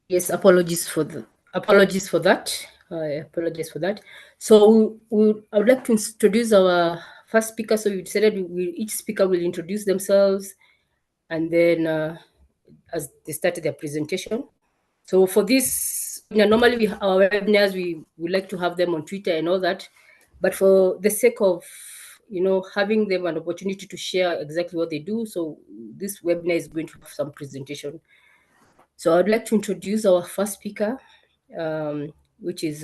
Yes, apologies for that. I apologize for that. So I would like to introduce our first speaker. So we decided each speaker will introduce themselves, and then as they started their presentation. So for this, normally our webinars we like to have them on Twitter and all that, but for the sake of having them an opportunity to share exactly what they do, so this webinar is going to have some presentation. So I'd like to introduce our first speaker, which is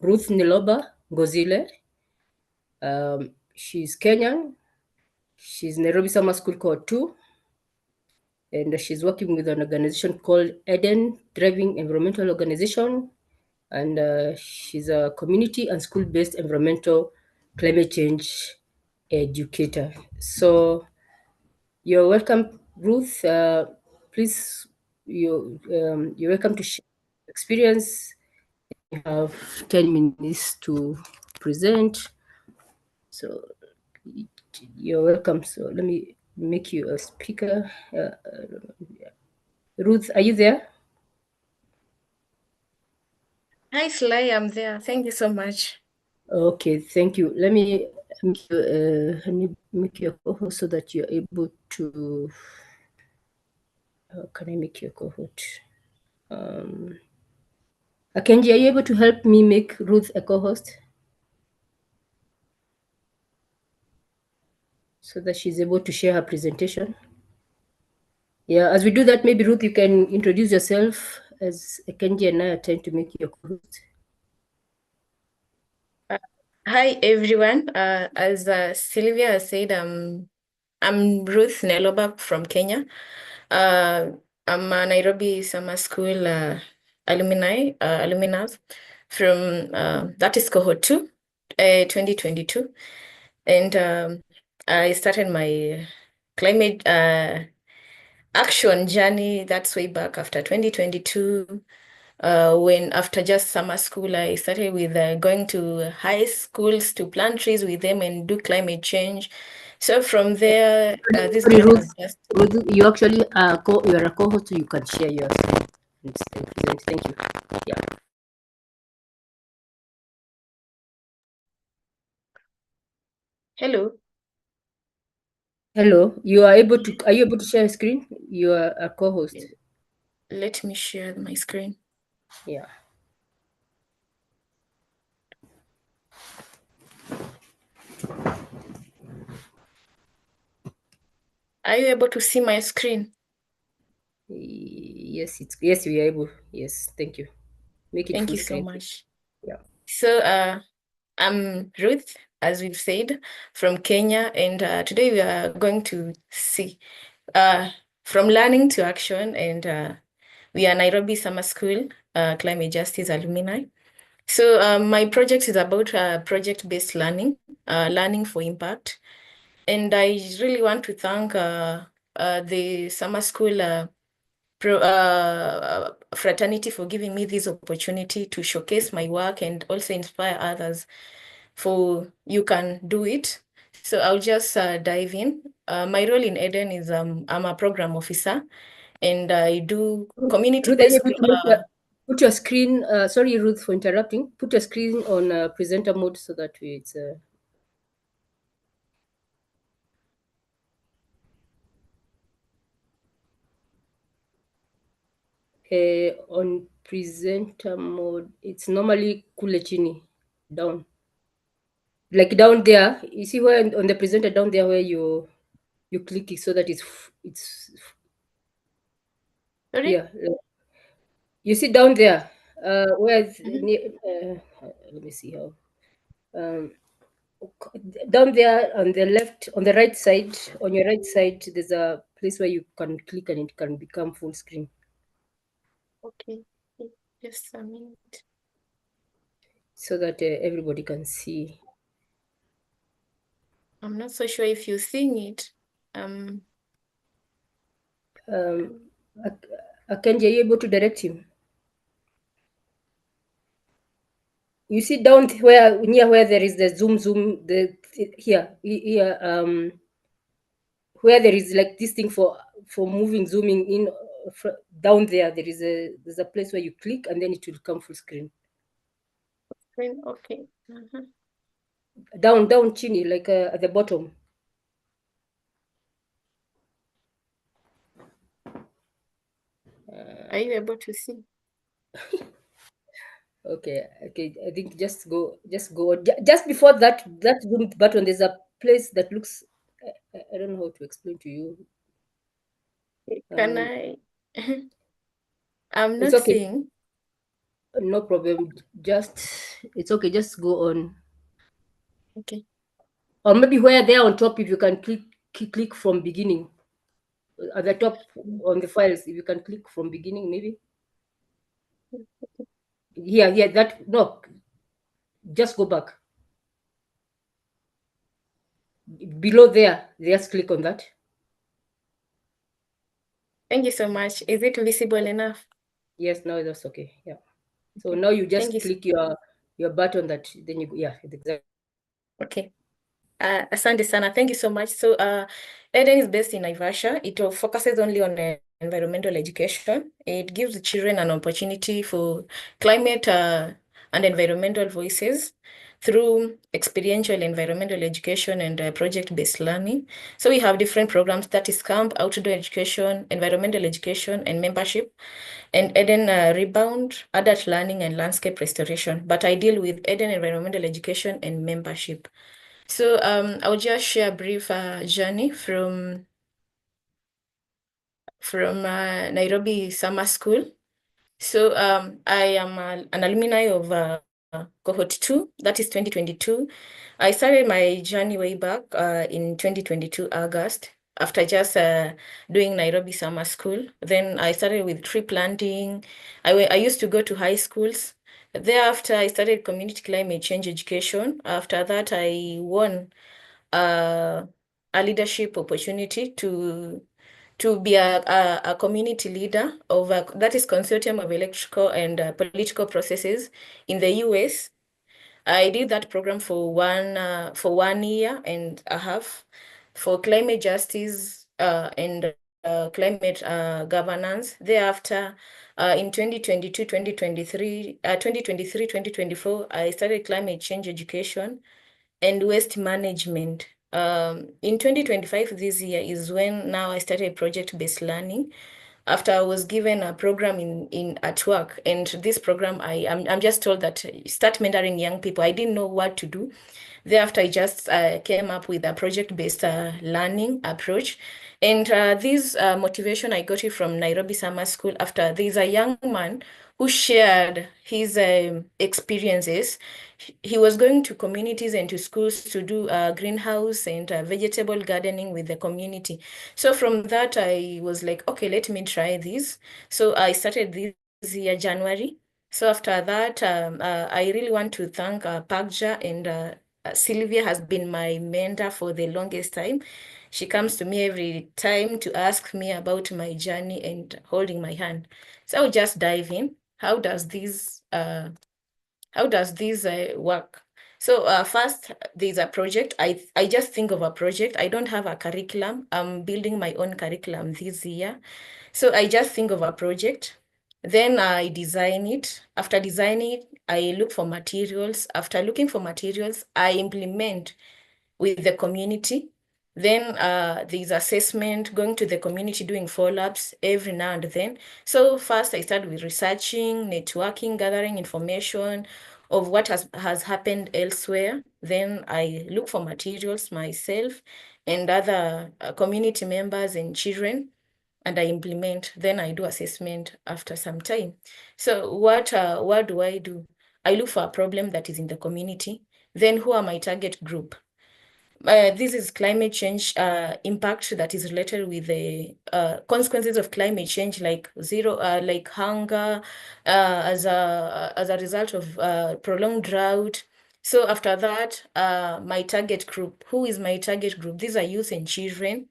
Ruth Niloba Ngozile. She's Kenyan. She's Nairobi Summer School Cohort 2, and she's working with an organization called Eden Driving Environmental Organization, and she's a community and school-based environmental climate change educator. So you're welcome, Ruth. Please, you're welcome to share your experience. You have 10 minutes to present. So you're welcome. So let me make you a speaker. Ruth, are you there? Hi, Sly, I'm there. Thank you so much. Okay, thank you. Let me make you a co-host so that you're able to. Can I make you a co-host? Akenji, are you able to help me make Ruth a co-host so that she's able to share her presentation? Yeah, as we do that, maybe Ruth, you can introduce yourself as Akenji and I are trying to make you a co-host. Hi, everyone. As Sylvia has said, I'm Ruth Neloba from Kenya. I'm a Nairobi Summer School alumnus from that is cohort 2, 2022, and I started my climate action journey. That's way back after 2022. When after just summer school, I started with going to high schools to plant trees with them and do climate change. So from there, this Sorry, journey Ruth, has just. you actually you're a co-host, so you can share your screen and present. Thank you. Yeah. Hello. Hello. You are able to? Are you able to share a screen? You are a co-host. Let me share my screen. Yeah. Are you able to see my screen? Yes, we are able. Yes, thank you. Make it Thank full you so screen. much. Yeah. So I'm Ruth, as we've said, from Kenya, and today we are going to see from learning to action, and we are Nairobi Summer School Climate Justice Alumni. So my project is about project-based learning, learning for impact. And I really want to thank the summer school fraternity for giving me this opportunity to showcase my work and also inspire others for you can do it. So I'll just dive in. My role in Eden is I'm a program officer and I do Ruth, are you community-based. able to put your screen? Sorry, Ruth, for interrupting. Put your screen on presenter mode so that it's. On presenter mode, it's normally kule chini, down. Like down there, you see where on the presenter down there where you click it so that it's Sorry? here. You see down there, where let me see how. Um, Down there on the left, on the right side, on your right side, there's a place where you can click and it can become full screen. Okay, just a minute. So that everybody can see. I'm not so sure if you're seeing it. Akenji, are you able to direct him? You see down where near where there is the zoom here where there is like this thing for moving zooming in down there's a place where you click and then it will come full screen. Screen, okay. Down chini, like at the bottom. Are you able to see? Okay, I think just go just before that zoom button. There's a place that looks. I don't know how to explain to you. Can Um, I? I'm it's not okay, seeing. no problem. It's okay. Just go on, Okay. or maybe where there on top, if you can click from beginning at the top on the files. If you can click from beginning, maybe. Yeah. That no. Just go back below there. Just click on that. Thank you so much. Is it visible enough? Yes, now that's okay. Yeah. So Okay. now you Thank just you. click your button that then you yeah, it's exactly. Okay. Asante sana. Thank you so much. So, Eden is based in Naivasha. It focuses only on environmental education. It gives the children an opportunity for climate and environmental voices through experiential environmental education and project-based learning. So we have different programs, that is camp, outdoor education, environmental education, and membership, and Eden Rebound, adult learning, and landscape restoration. But I deal with Eden environmental education and membership. So I will just share a brief journey from Nairobi Summer School. So I am an alumni of cohort 2, that is 2022. I started my journey way back in 2022 August after just doing Nairobi Summer School. Then I started with tree planting. I used to go to high schools. Thereafter, I started community climate change education. After that, I won a leadership opportunity to be a community leader of that is consortium of electrical and political processes in the US. I did that program for 1 year and a half for climate justice and climate governance. Thereafter, in 2022, 2023, 2024, I started climate change education and waste management. In 2025, this year is when now I started project-based learning after I was given a program in at work. And this program, I'm just told that start mentoring young people. I didn't know what to do. Thereafter, I just came up with a project-based learning approach. And this motivation, I got it from Nairobi Summer School after there's a young man who shared his experiences. He was going to communities and to schools to do greenhouse and vegetable gardening with the community. So from that, I was like, okay, let me try this. So I started this year, January. So after that, I really want to thank Pagja and Sylvia has been my mentor for the longest time. She comes to me every time to ask me about my journey and holding my hand. So I'll just dive in. How does this work? So first, there's a project. I just think of a project. I don't have a curriculum. I'm building my own curriculum this year. So I just think of a project. Then I design it. After designing it, I look for materials. After looking for materials, I implement with the community. Then there's assessment, going to the community, doing follow-ups every now and then. So first I started with researching, networking, gathering information of what has happened elsewhere. Then I look for materials myself and other community members and children, and I implement. Then I do assessment after some time. So what do? I look for a problem that is in the community. Then who are my target group? This is climate change impact that is related with the consequences of climate change, like like hunger, as a result of prolonged drought. So after that, my target group. Who is my target group? These are youth and children.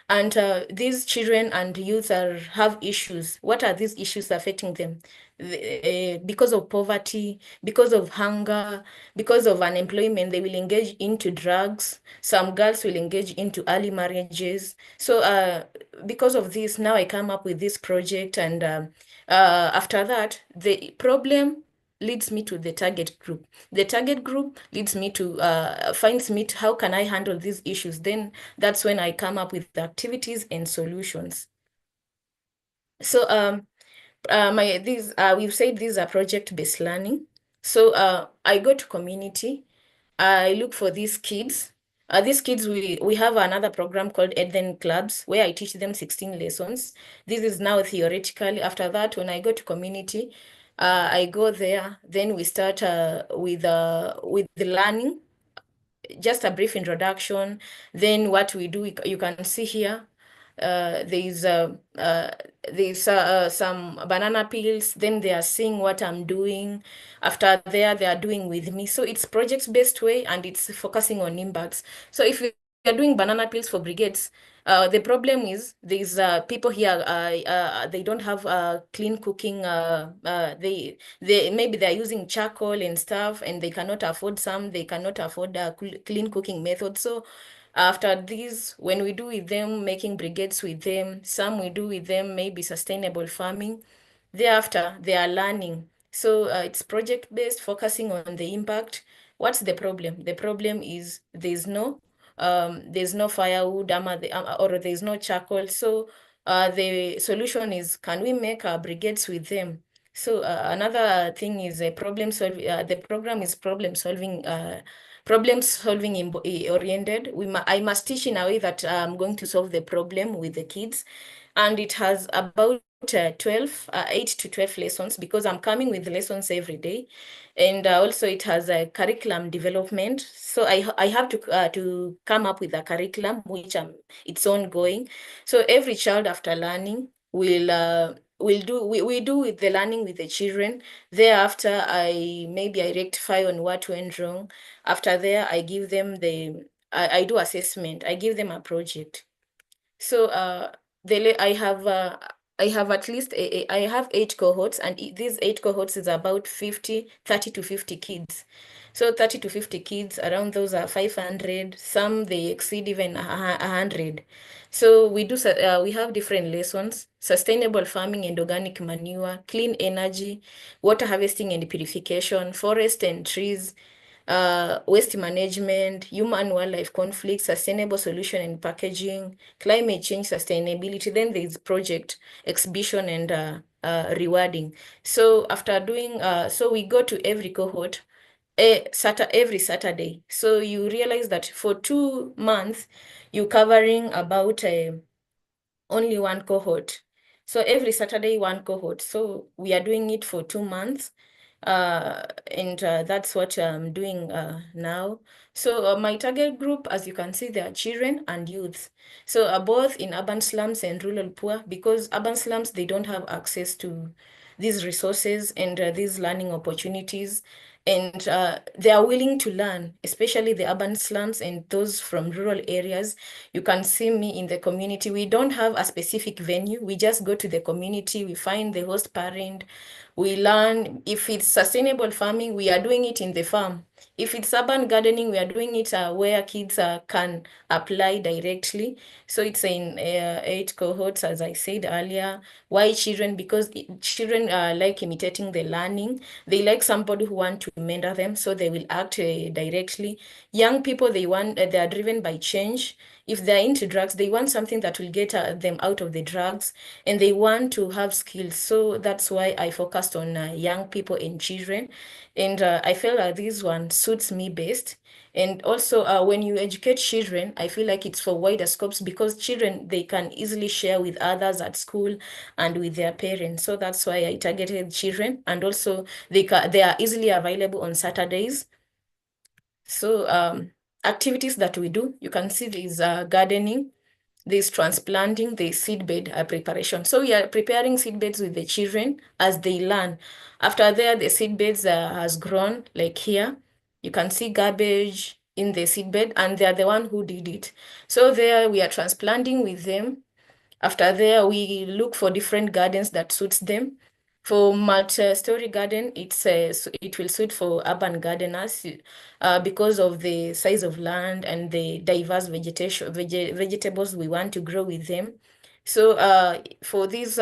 And these children and youth have issues. What are these issues affecting them? Because of poverty, because of hunger, because of unemployment, they will engage into drugs. Some girls will engage into early marriages. So because of this, now I come up with this project. And after that, the problem leads me to the target group. The target group leads me to finds me to how can I handle these issues. Then that's when I come up with the activities and solutions. So we've said these are project-based learning. So I go to community. I look for these kids. These kids, we have another program called Eden Clubs where I teach them 16 lessons. This is now theoretically. After that, when I go to community, I go there. Then we start with the learning, just a brief introduction. Then what we do, you can see here, uh, there's uh, uh, there's some banana peels. Then they are seeing what I'm doing. After there, they are doing with me. So it's project-based way, and it's focusing on impacts. So if we are doing banana peels for brigades, the problem is there's people here, they don't have clean cooking. They maybe they're using charcoal and stuff, and they cannot afford some. They cannot afford clean cooking methods. So after this, when we do with them, making brigades with them, some we do with them, maybe sustainable farming. Thereafter, they are learning. So it's project-based, focusing on the impact. What's the problem? The problem is there's no firewood, or there's no charcoal. So the solution is, can we make our brigades with them? So another thing is a problem solving. The program is problem solving oriented. I must teach in a way that I'm going to solve the problem with the kids, and it has about 8 to 12 lessons, because I'm coming with lessons every day. And also it has a curriculum development. So I have to come up with a curriculum, which it's ongoing. So every child, after learning, we do with the learning with the children. Thereafter, I rectify on what went wrong. After there, I give them I do assessment. I give them a project. So I have at least I have 8 cohorts, and these 8 cohorts is about 30 to 50 kids. So 30 to 50 kids, around those are 500. Some they exceed even 100. So we have different lessons: sustainable farming and organic manure, clean energy, water harvesting and purification, forest and trees, waste management, human wildlife conflict, sustainable solution and packaging, climate change sustainability. Then there's project exhibition and rewarding. So after doing, so we go to every cohort every Saturday. So you realize that for 2 months, you're covering about only one cohort. So every Saturday, one cohort. So we are doing it for 2 months. And that's what I'm doing now. So my target group, as you can see, they are children and youth. So both in urban slums and rural poor, because urban slums, they don't have access to these resources and these learning opportunities. And they are willing to learn, especially the urban slums and those from rural areas. You can see me in the community. We don't have a specific venue. We just go to the community. We find the host parent. We learn. If it's sustainable farming, we are doing it in the farm. If it's urban gardening, we are doing it where kids can apply directly. So it's in 8 cohorts, as I said earlier. Why children? Because children like imitating the learning. They like somebody who want to mentor them, so they will act directly. Young people, they are driven by change. If they're into drugs, they want something that will get them out of the drugs, and they want to have skills. So that's why I focused on young people and children. And I feel like this one suits me best. And also, when you educate children, I feel like it's for wider scopes, because children, they can easily share with others at school and with their parents. So that's why I targeted children. And also, they are easily available on Saturdays. So activities that we do, you can see there's gardening, there's transplanting, there's seedbed preparation. So we are preparing seedbeds with the children as they learn. After there, the seedbeds has grown, like here. You can see garbage, in the seedbed, and they are the one who did it. So there we are transplanting with them. After there, we look for different gardens that suits them. For multi-story garden, it will suit for urban gardeners because of the size of land and the diverse vegetables we want to grow with them. So for this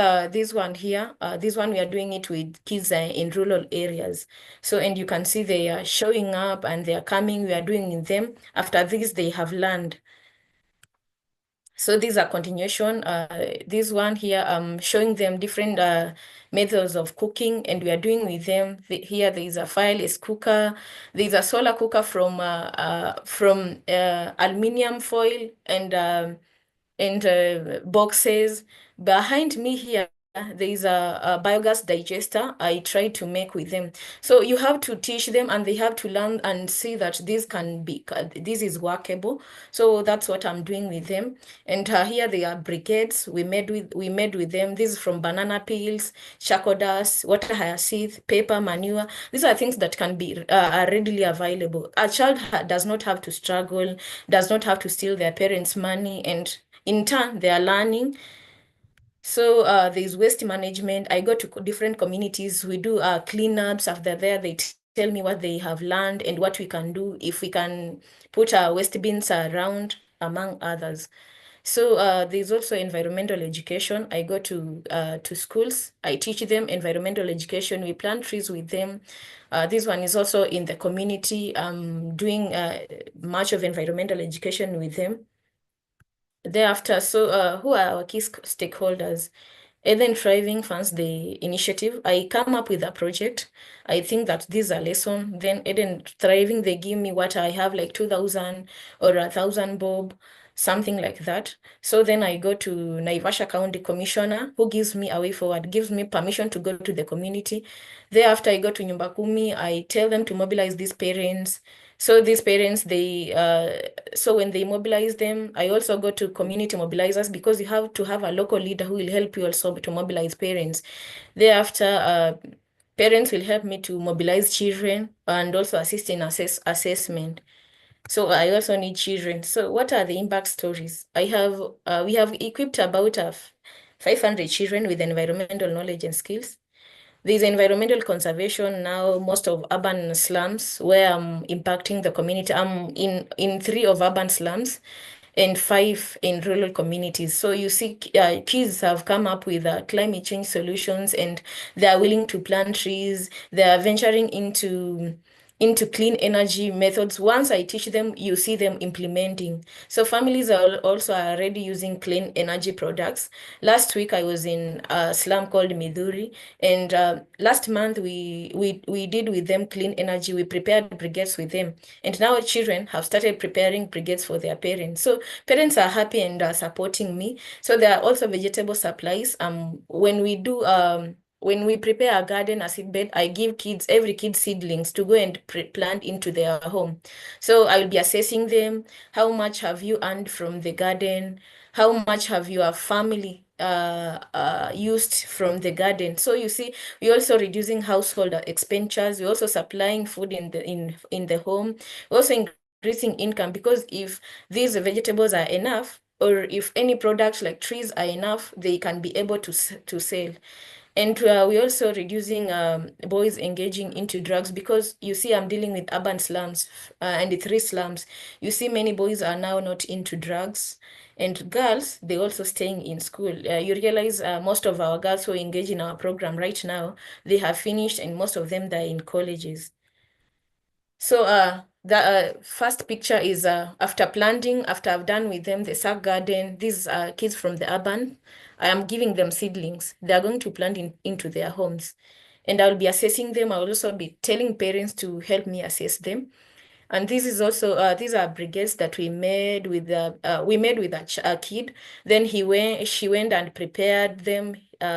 one here, this one we are doing it with kids in rural areas. So and you can see they are showing up and they are coming. We are doing with them. After this, they have learned. So these are continuation. This one here, I'm showing them different methods of cooking, and we are doing with them. Here there is a fireless cooker. There is a solar cooker from aluminum foil and boxes. Behind me here, there is a biogas digester I try to make with them. So you have to teach them and they have to learn and see that this is workable. So that's what I'm doing with them. And here they are briquettes we made with them. This is from banana peels, charcoal dust, water hyacinth, paper, manure. These are things that can be are readily available. A child does not have to struggle, does not have to steal their parents' money, and in turn they are learning. So there's waste management. I go to different communities. We do cleanups. After there, they tell me what they have learned and what we can do if we can put our waste bins around, among others. So there's also environmental education. I go to schools. I teach them environmental education. We plant trees with them. This one is also in the community. I'm doing much of environmental education with them. Thereafter, so who are our key stakeholders? Eden Thriving funds the initiative. I come up with a project. I think that this is a lesson. Then Eden Thriving, they give me what I have, like 2,000 or 1,000 bob, something like that. So then I go to Naivasha County Commissioner, who gives me a way forward, gives me permission to go to the community. Thereafter, I go to Nyumba Kumi. I tell them to mobilize these parents. So these parents, so when they mobilize them, I also go to community mobilizers because you have to have a local leader who will help you also to mobilize parents. Thereafter, parents will help me to mobilize children and also assist in assessment. So I also need children. So what are the impact stories? We have equipped about 500 children with environmental knowledge and skills. There's environmental conservation now, most of urban slums where I'm impacting the community. I'm in 3 of urban slums and 5 in rural communities. So you see, kids have come up with climate change solutions and they are willing to plant trees. They are venturing into clean energy methods. Once I teach them, you see them implementing. So families are also already using clean energy products. Last week I was in a slum called Miduri, and last month we did with them clean energy. We prepared brigades with them, and now children have started preparing brigades for their parents. So parents are happy and are supporting me. So there are also vegetable supplies. When we prepare a garden, a seed bed, I give every kid seedlings to go and plant into their home. So I will be assessing them. How much have you earned from the garden? How much have your family used from the garden? So you see, we're also reducing household expenditures. We're also supplying food in the home. We're also increasing income because if these vegetables are enough, or if any products like trees are enough, they can be able to sell. And we're also reducing boys engaging into drugs because you see, I'm dealing with urban slums and the 3 slums. You see, many boys are now not into drugs. And girls, they also staying in school. You realize most of our girls who engage in our program right now, they have finished and most of them, they're in colleges. So the first picture is after planting, after I've done with them the sack garden. These are kids from the urban. I am giving them seedlings. They are going to plant into their homes. And I'll be assessing them. I'll also be telling parents to help me assess them. And this is also these are brigades that we made with a kid. Then she went and prepared them.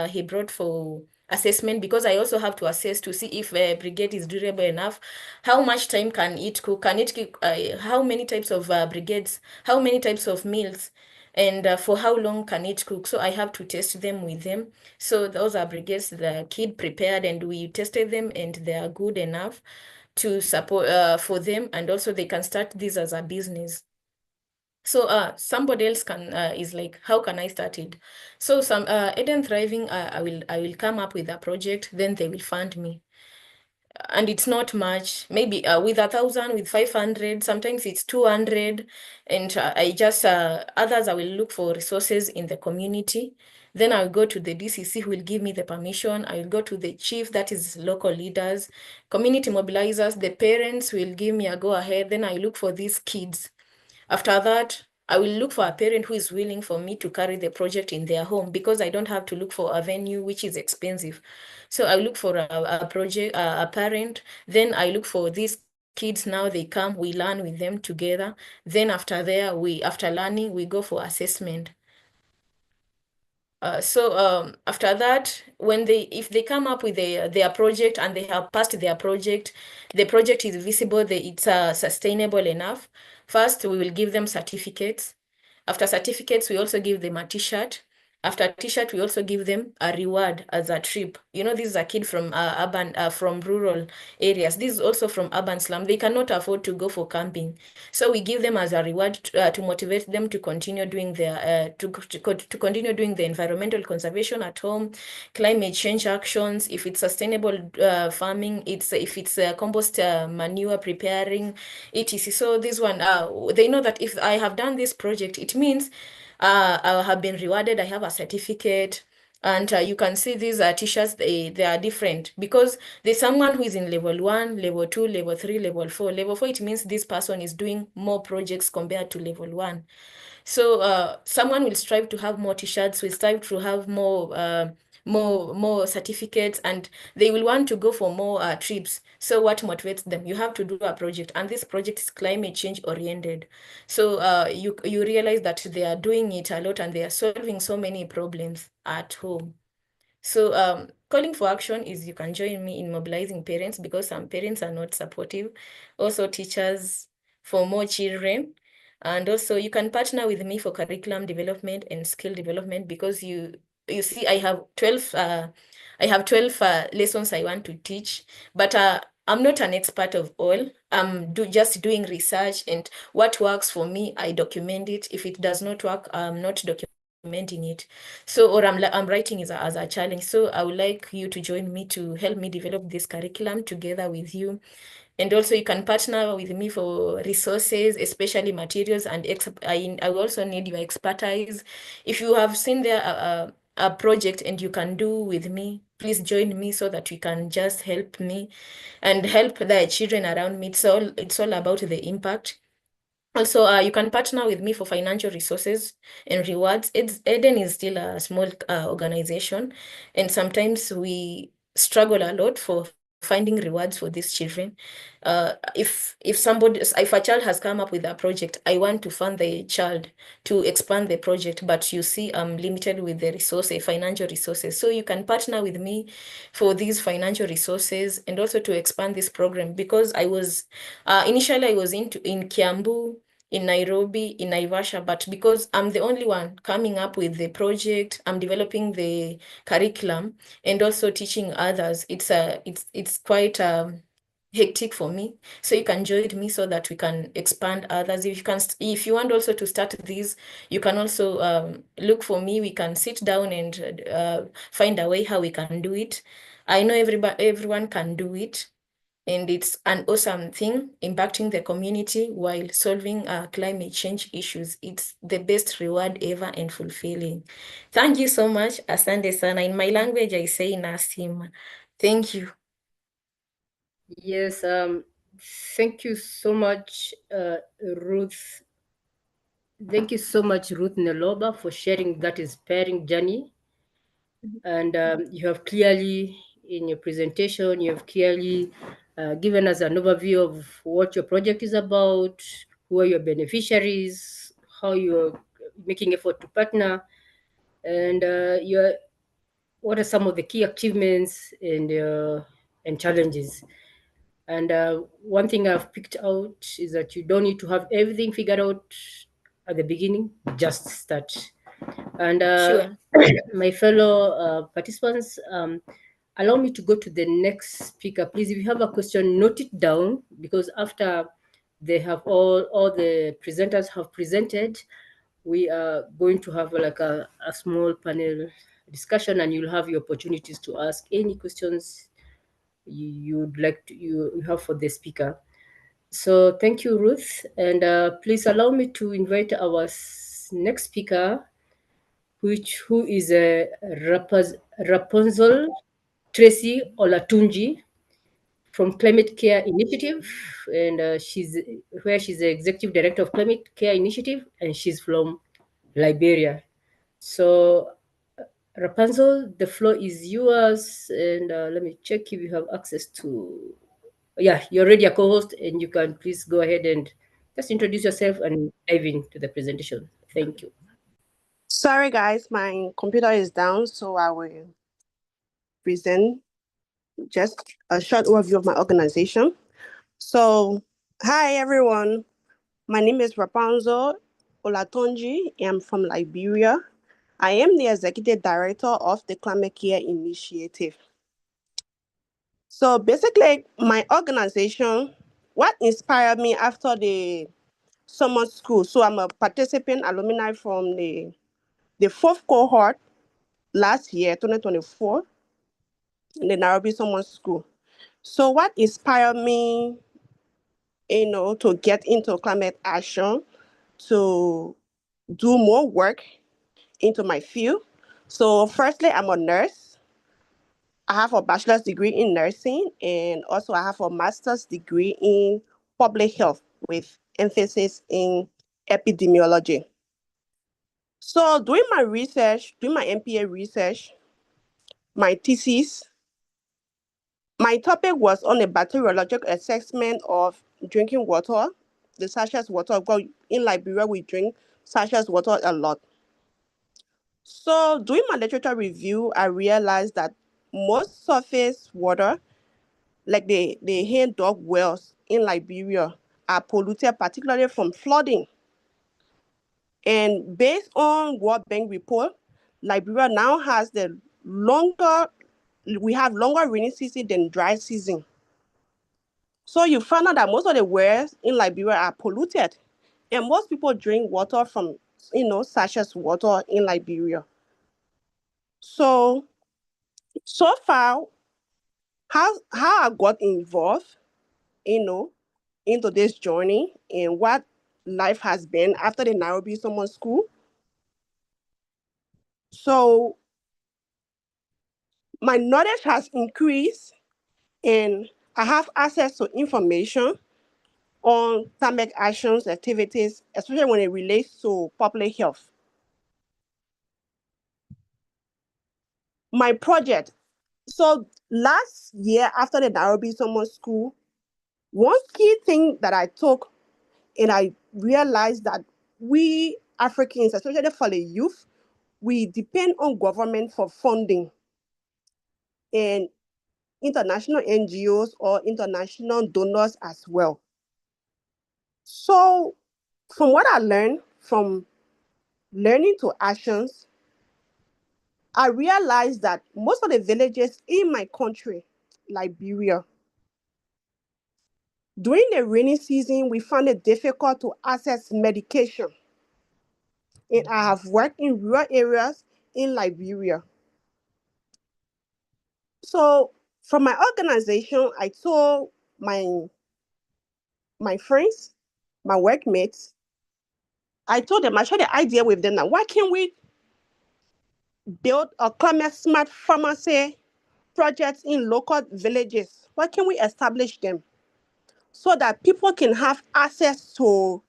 He brought for assessment because I also have to assess to see if a brigade is durable enough. How much time can it cook? Can it cook? How many types of brigades? How many types of meals? And for how long can it cook? So I have to test them with them. So those are brigades the kid prepared, and we tested them, and they are good enough to support for them, and also they can start this as a business. So somebody else can is like, how can I start it? So some Eden Thriving, I will come up with a project, then they will fund me. And it's not much, maybe with 1,000, with 500, sometimes it's 200. And I just others, I will look for resources in the community. Then I'll go to the DCC who will give me the permission. I will go to the chief, that is local leaders, community mobilizers, the parents will give me a go ahead. Then I look for these kids. After that, I will look for a parent who is willing for me to carry the project in their home, because I don't have to look for a venue, which is expensive. So I look for a parent. Then I look for these kids. Now they come, we learn with them together. Then after learning, we go for assessment. After that, if they come up with their project and they have passed their project, the project is visible, it's sustainable enough. First, we will give them certificates. After certificates, we also give them a t-shirt. After t-shirt, we also give them a reward as a trip. This is a kid from from rural areas. This is also from urban slum. They cannot afford to go for camping. So we give them as a reward to motivate them to continue doing to continue doing the environmental conservation at home, climate change actions. If it's sustainable farming, if it's compost manure preparing, etc. So this one, they know that if I have done this project, it means I have been rewarded. I have a certificate. And you can see these t-shirts, they are different, because there's someone who is in level 1, level 2, level 3, level 4. Level 4, it means this person is doing more projects compared to level 1. So someone will strive to have more t-shirts, will strive to have more certificates, and they will want to go for more trips. So what motivates them? You have to do a project, and this project is climate change oriented. So you realize that they are doing it a lot, and they are solving so many problems at home. So calling for action is, you can join me in mobilizing parents, because some parents are not supportive. Also teachers, for more children. And also you can partner with me for curriculum development and skill development, because you see I have 12 lessons I want to teach, but I'm not an expert of all. I'm just doing research, and what works for me, I document it. If it does not work, I'm not documenting it. So, or I'm writing as a challenge. So I would like you to join me to help me develop this curriculum together with you. And also you can partner with me for resources, especially materials, and I will also need your expertise. If you have seen there a project and you can do with me, please join me, so that you can just help me and help the children around me. It's all about the impact. Also, you can partner with me for financial resources and rewards. Eden is still a small organization, and sometimes we struggle a lot for finding rewards for these children. If a child has come up with a project, I want to fund the child to expand the project, but you see, I'm limited with the financial resources. So you can partner with me for these financial resources, and also to expand this program, because initially I was in Kiambu, in Nairobi, in Naivasha, but because I'm the only one coming up with the project, I'm developing the curriculum and also teaching others. It's quite hectic for me. So you can join me, so that we can expand others. If you want also to start this, you can also look for me. We can sit down and find a way how we can do it. I know everyone can do it. And it's an awesome thing, impacting the community while solving climate change issues. It's the best reward ever and fulfilling. Thank you so much. Asante sana. In my language, I say nasima. Thank you. Yes, thank you so much, Ruth. Thank you so much, Ruth Neloba, for sharing that inspiring journey. And you have clearly, in your presentation, you have clearly given us an overview of what your project is about, who are your beneficiaries, how you're making effort to partner, and what are some of the key achievements and challenges. And one thing I've picked out is that you don't need to have everything figured out at the beginning, just start. And Sure. my fellow participants, allow me to go to the next speaker. Please, if you have a question, note it down, because after they have all the presenters have presented, we are going to have like a small panel discussion, and you'll have your opportunities to ask any questions you'd like to you have for the speaker. So thank you, Ruth, and please allow me to invite our next speaker, who is Rapunzel Tracy Olatunji from Climate Care Initiative, and she's the executive director of Climate Care Initiative, and she's from Liberia. So, Rapunzel, the floor is yours, and let me check if you have access to. Yeah, you're already a co-host, and you can please go ahead and just introduce yourself and dive into the presentation. Thank you. Sorry, guys, my computer is down, so I will present just a short overview of my organization. So, hi, everyone. My name is Rapunzel Olatunji. I'm from Liberia. I am the executive director of the Climate Care Initiative. So, basically, my organization, what inspired me after the summer school? So, I'm a participant alumni from the fourth cohort last year, 2024, in the Nairobi Summer School. So what inspired me, to get into climate action, to do more work into my field? So firstly, I'm a nurse. I have a bachelor's degree in nursing, and also I have a master's degree in public health with emphasis in epidemiology. So doing my MPA research, my thesis, my topic was on a bacteriological assessment of drinking water, the sachet water. Because in Liberia, we drink sachet water a lot. So, doing my literature review, I realized that most surface water, like the hand dog wells in Liberia, are polluted, particularly from flooding. And based on World Bank report, Liberia now has we have longer rainy season than dry season. So you found out that most of the wells in Liberia are polluted, and most people drink water from, sachet water in Liberia. So, so far, how I got involved, you know, into this journey and what life has been after the Nairobi Summer School. So my knowledge has increased, and I have access to information on climate actions activities, especially when it relates to public health. My project. So last year after the Nairobi Summer School, one key thing that I took and I realized that we Africans, especially for the youth, we depend on government for funding and international NGOs or international donors as well. So from what I learned from learning to actions, I realized that most of the villages in my country, Liberia, during the rainy season, we found it difficult to access medication. And I have worked in rural areas in Liberia. So from my organization, I told my friends, my workmates, I told them, I shared the idea with them that why can't we build a climate smart pharmacy projects in local villages? Why can't we establish them so that people can have access to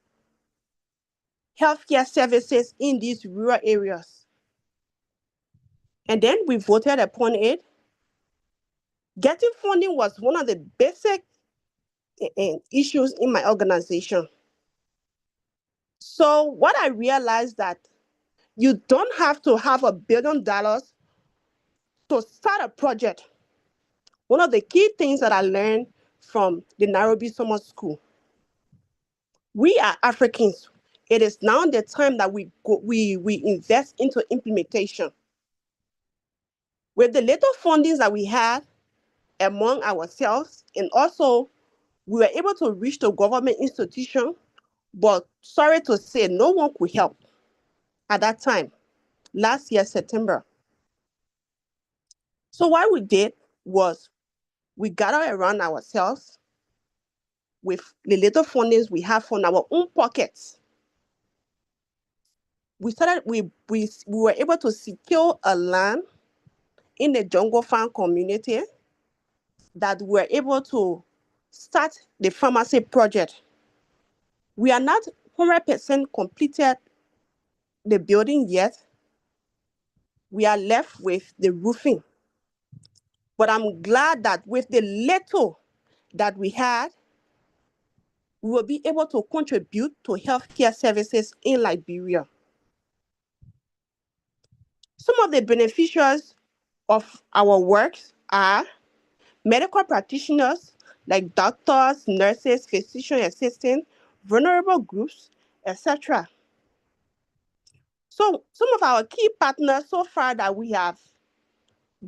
healthcare services in these rural areas? And then we voted upon it. Getting funding was one of the basic issues in my organization. So what I realized that you don't have to have $1 billion to start a project. One of the key things that I learned from the Nairobi Summer School, we are Africans. It is now the time that we invest into implementation. With the little fundings that we had among ourselves, and also we were able to reach the government institution, but sorry to say, no one could help at that time, last year, September. So what we did was we gathered around ourselves with the little fundings we have from our own pockets. We were able to secure a land in the jungle farm community that we were able to start the pharmacy project. We are not 100% completed the building yet. We are left with the roofing. But I'm glad that with the little that we had, we will be able to contribute to healthcare services in Liberia. Some of the beneficiaries of our work are medical practitioners like doctors, nurses, physician assistants, vulnerable groups, etc. So some of our key partners so far that we have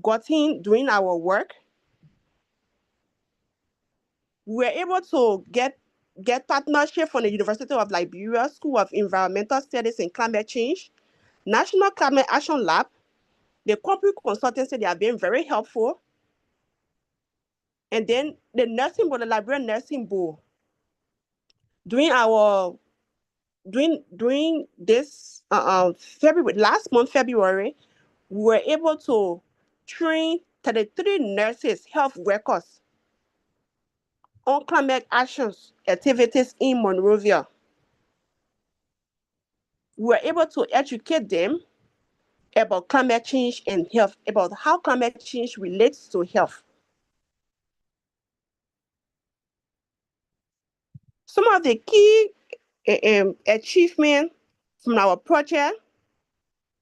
gotten during our work, we were able to get partnership from the University of Liberia School of Environmental Studies and Climate Change, National Climate Action Lab, the corporate consultancy. They have been very helpful. And then the nursing board, the Liberian Nursing Board, during this February, last month, February, we were able to train 33 nurses, health workers on climate actions activities in Monrovia. We were able to educate them about climate change and health, about how climate change relates to health. Some of the key achievements from our project,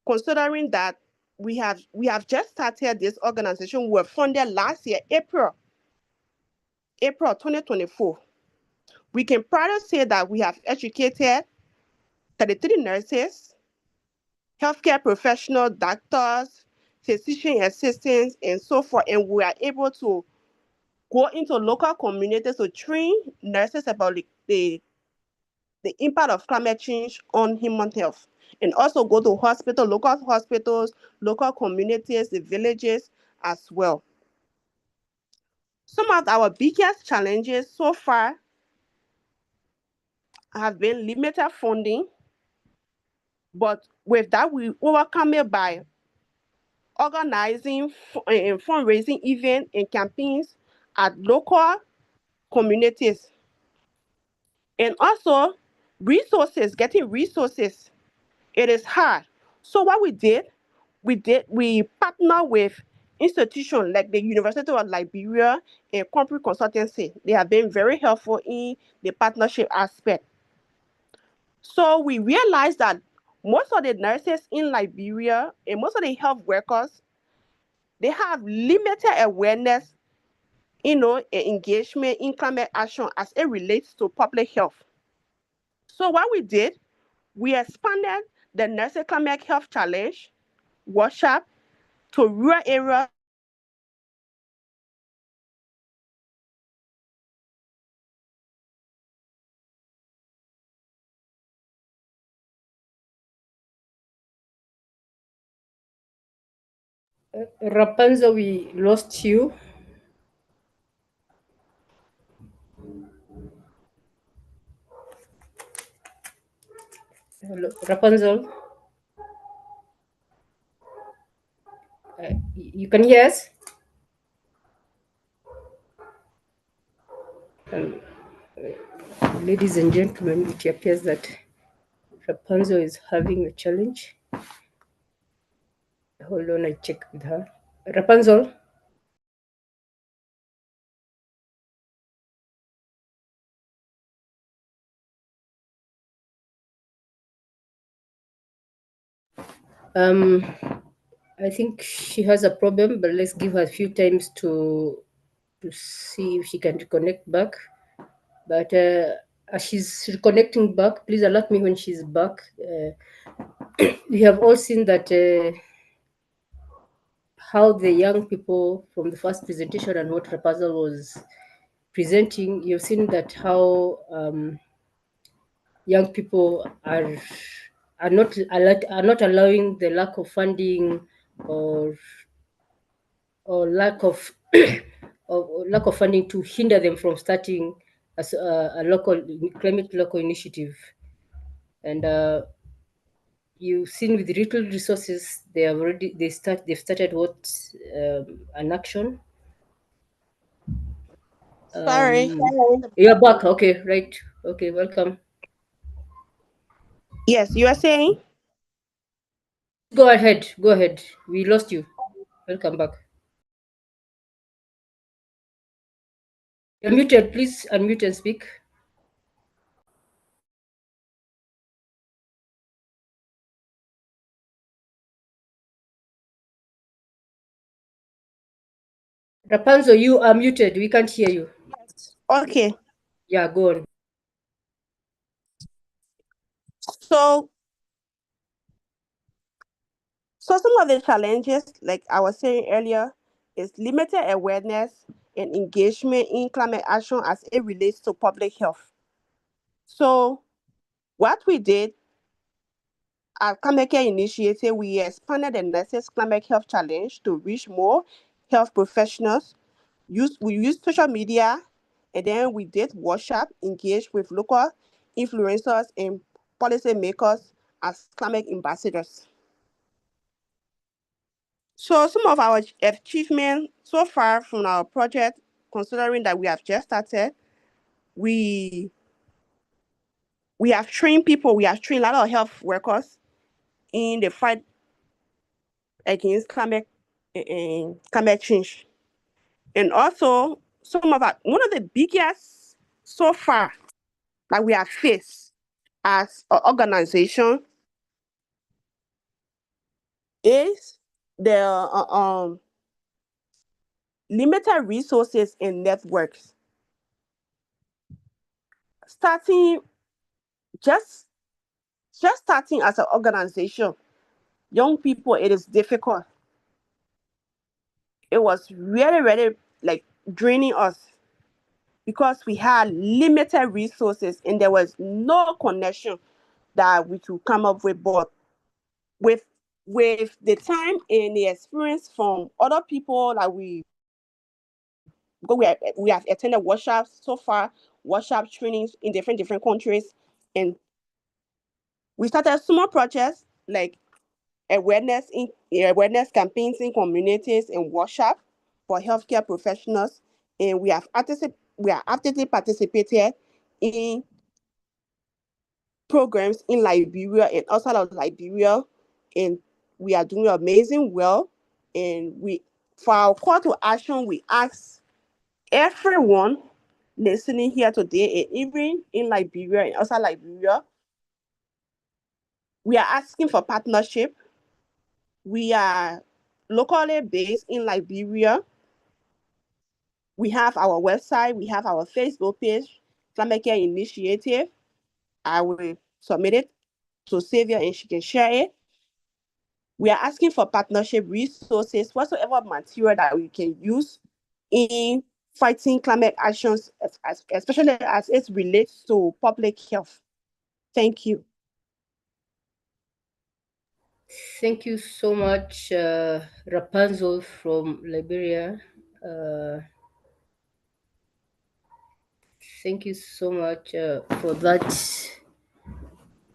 considering that we have just started this organization. We were funded last year, April 2024. We can proudly say that we have educated 33 nurses, healthcare professionals, doctors, physician assistants, and so forth. And we are able to go into local communities to train nurses about the impact of climate change on human health. And also go to local hospitals, local communities, the villages as well. Some of our biggest challenges so far have been limited funding, but with that, we overcome it by organizing fundraising events and campaigns at local communities. And also getting resources. It is hard. So what we partner with institutions like the University of Liberia and corporate consultancy. They have been very helpful in the partnership aspect. So we realized that most of the nurses in Liberia and most of the health workers, they have limited awareness, engagement in climate action as it relates to public health. So what we did, we expanded the Nursing Climate Health Challenge workshop to rural areas. Rapunzel, we lost you. Hello, Rapunzel. You can hear us? Ladies and gentlemen, it appears that Rapunzel is having a challenge. Hold on, I check with her. Rapunzel? I think she has a problem, but let's give her a few times to see if she can reconnect back. But as she's reconnecting back, please alert me when she's back. We have all seen that how the young people from the first presentation and what Rapunzel was presenting, you've seen that how young people are not allowing the lack of funding or lack of or lack of funding to hinder them from starting a local climate local initiative. And you've seen with little resources, they've started an action. Sorry. You're back. Okay, right. Okay, welcome. Yes, you are saying? Go ahead. Go ahead. We lost you. Welcome back. You're muted. Please unmute and speak. Rapunzel, you are muted. We can't hear you. Okay. Yeah, go on. So some of the challenges, like I was saying earlier, is limited awareness and engagement in climate action as it relates to public health. So what we did at Climate Care Initiative, we expanded the Nurses Climate Health Challenge to reach more health professionals. We used social media, and then we did workshop, engaged with local influencers and policymakers as climate ambassadors. So some of our achievements so far from our project, considering that we have just started, we we have trained people, we have trained a lot of health workers in the fight against climate change. And also some of our one of the biggest so far that we have faced as an organization is the limited resources and networks. Starting just starting as an organization, young people, it is difficult. It was really, really like draining us because we had limited resources and there was no connection that we could come up with. But with the time and the experience from other people that we have attended workshops so far, workshop trainings in different countries, and we started small projects like awareness campaigns in communities and workshop for healthcare professionals, and we are actively participated in programs in Liberia and outside of Liberia, and we are doing amazing well. And we for our call to action, we ask everyone listening here today, and even in Liberia and outside Liberia, we are asking for partnership. We are locally based in Liberia. We have our website, we have our Facebook page, Climate Care Initiative. I will submit it to Sylvia and she can share it. We are asking for partnership resources, whatsoever material that we can use in fighting climate actions, especially as it relates to public health. Thank you. Thank you so much, Rapunzel from Liberia. Uh, Thank you so much for that,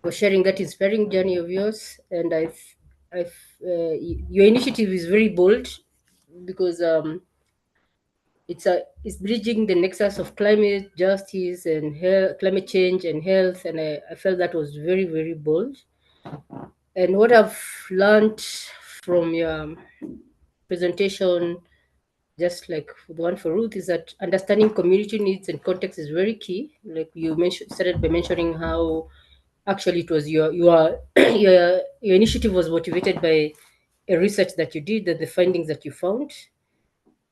for sharing that inspiring journey of yours. And your initiative is very bold because it's bridging the nexus of climate justice and climate change and health. And I felt that was very, very bold. And what I've learned from your presentation, just like the one for Ruth, is that understanding community needs and context is very key. Like you started by mentioning how actually it was your your initiative was motivated by a research that you did, that the findings that you found,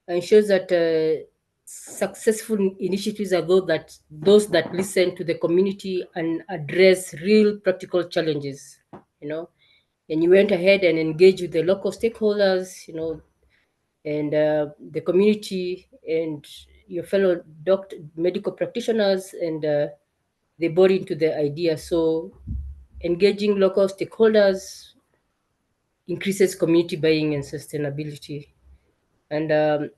and shows that successful initiatives are those that listen to the community and address real practical challenges. You know, and you went ahead and engaged with the local stakeholders. You know, and the community and your fellow medical practitioners, and they bought into the idea. So engaging local stakeholders increases community buying and sustainability. And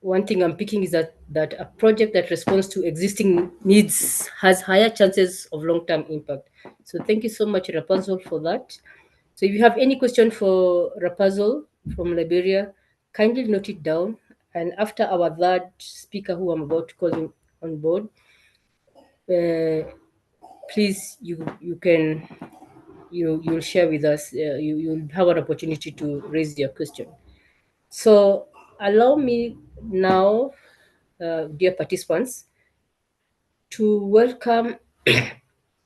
one thing I'm picking is that a project that responds to existing needs has higher chances of long-term impact. So thank you so much, Rapunzel, for that. So if you have any question for Rapunzel from Liberia, kindly note it down. And after our third speaker, who I'm about to call him on board, please you'll share with us. You'll have an opportunity to raise your question. So allow me now, dear participants, to welcome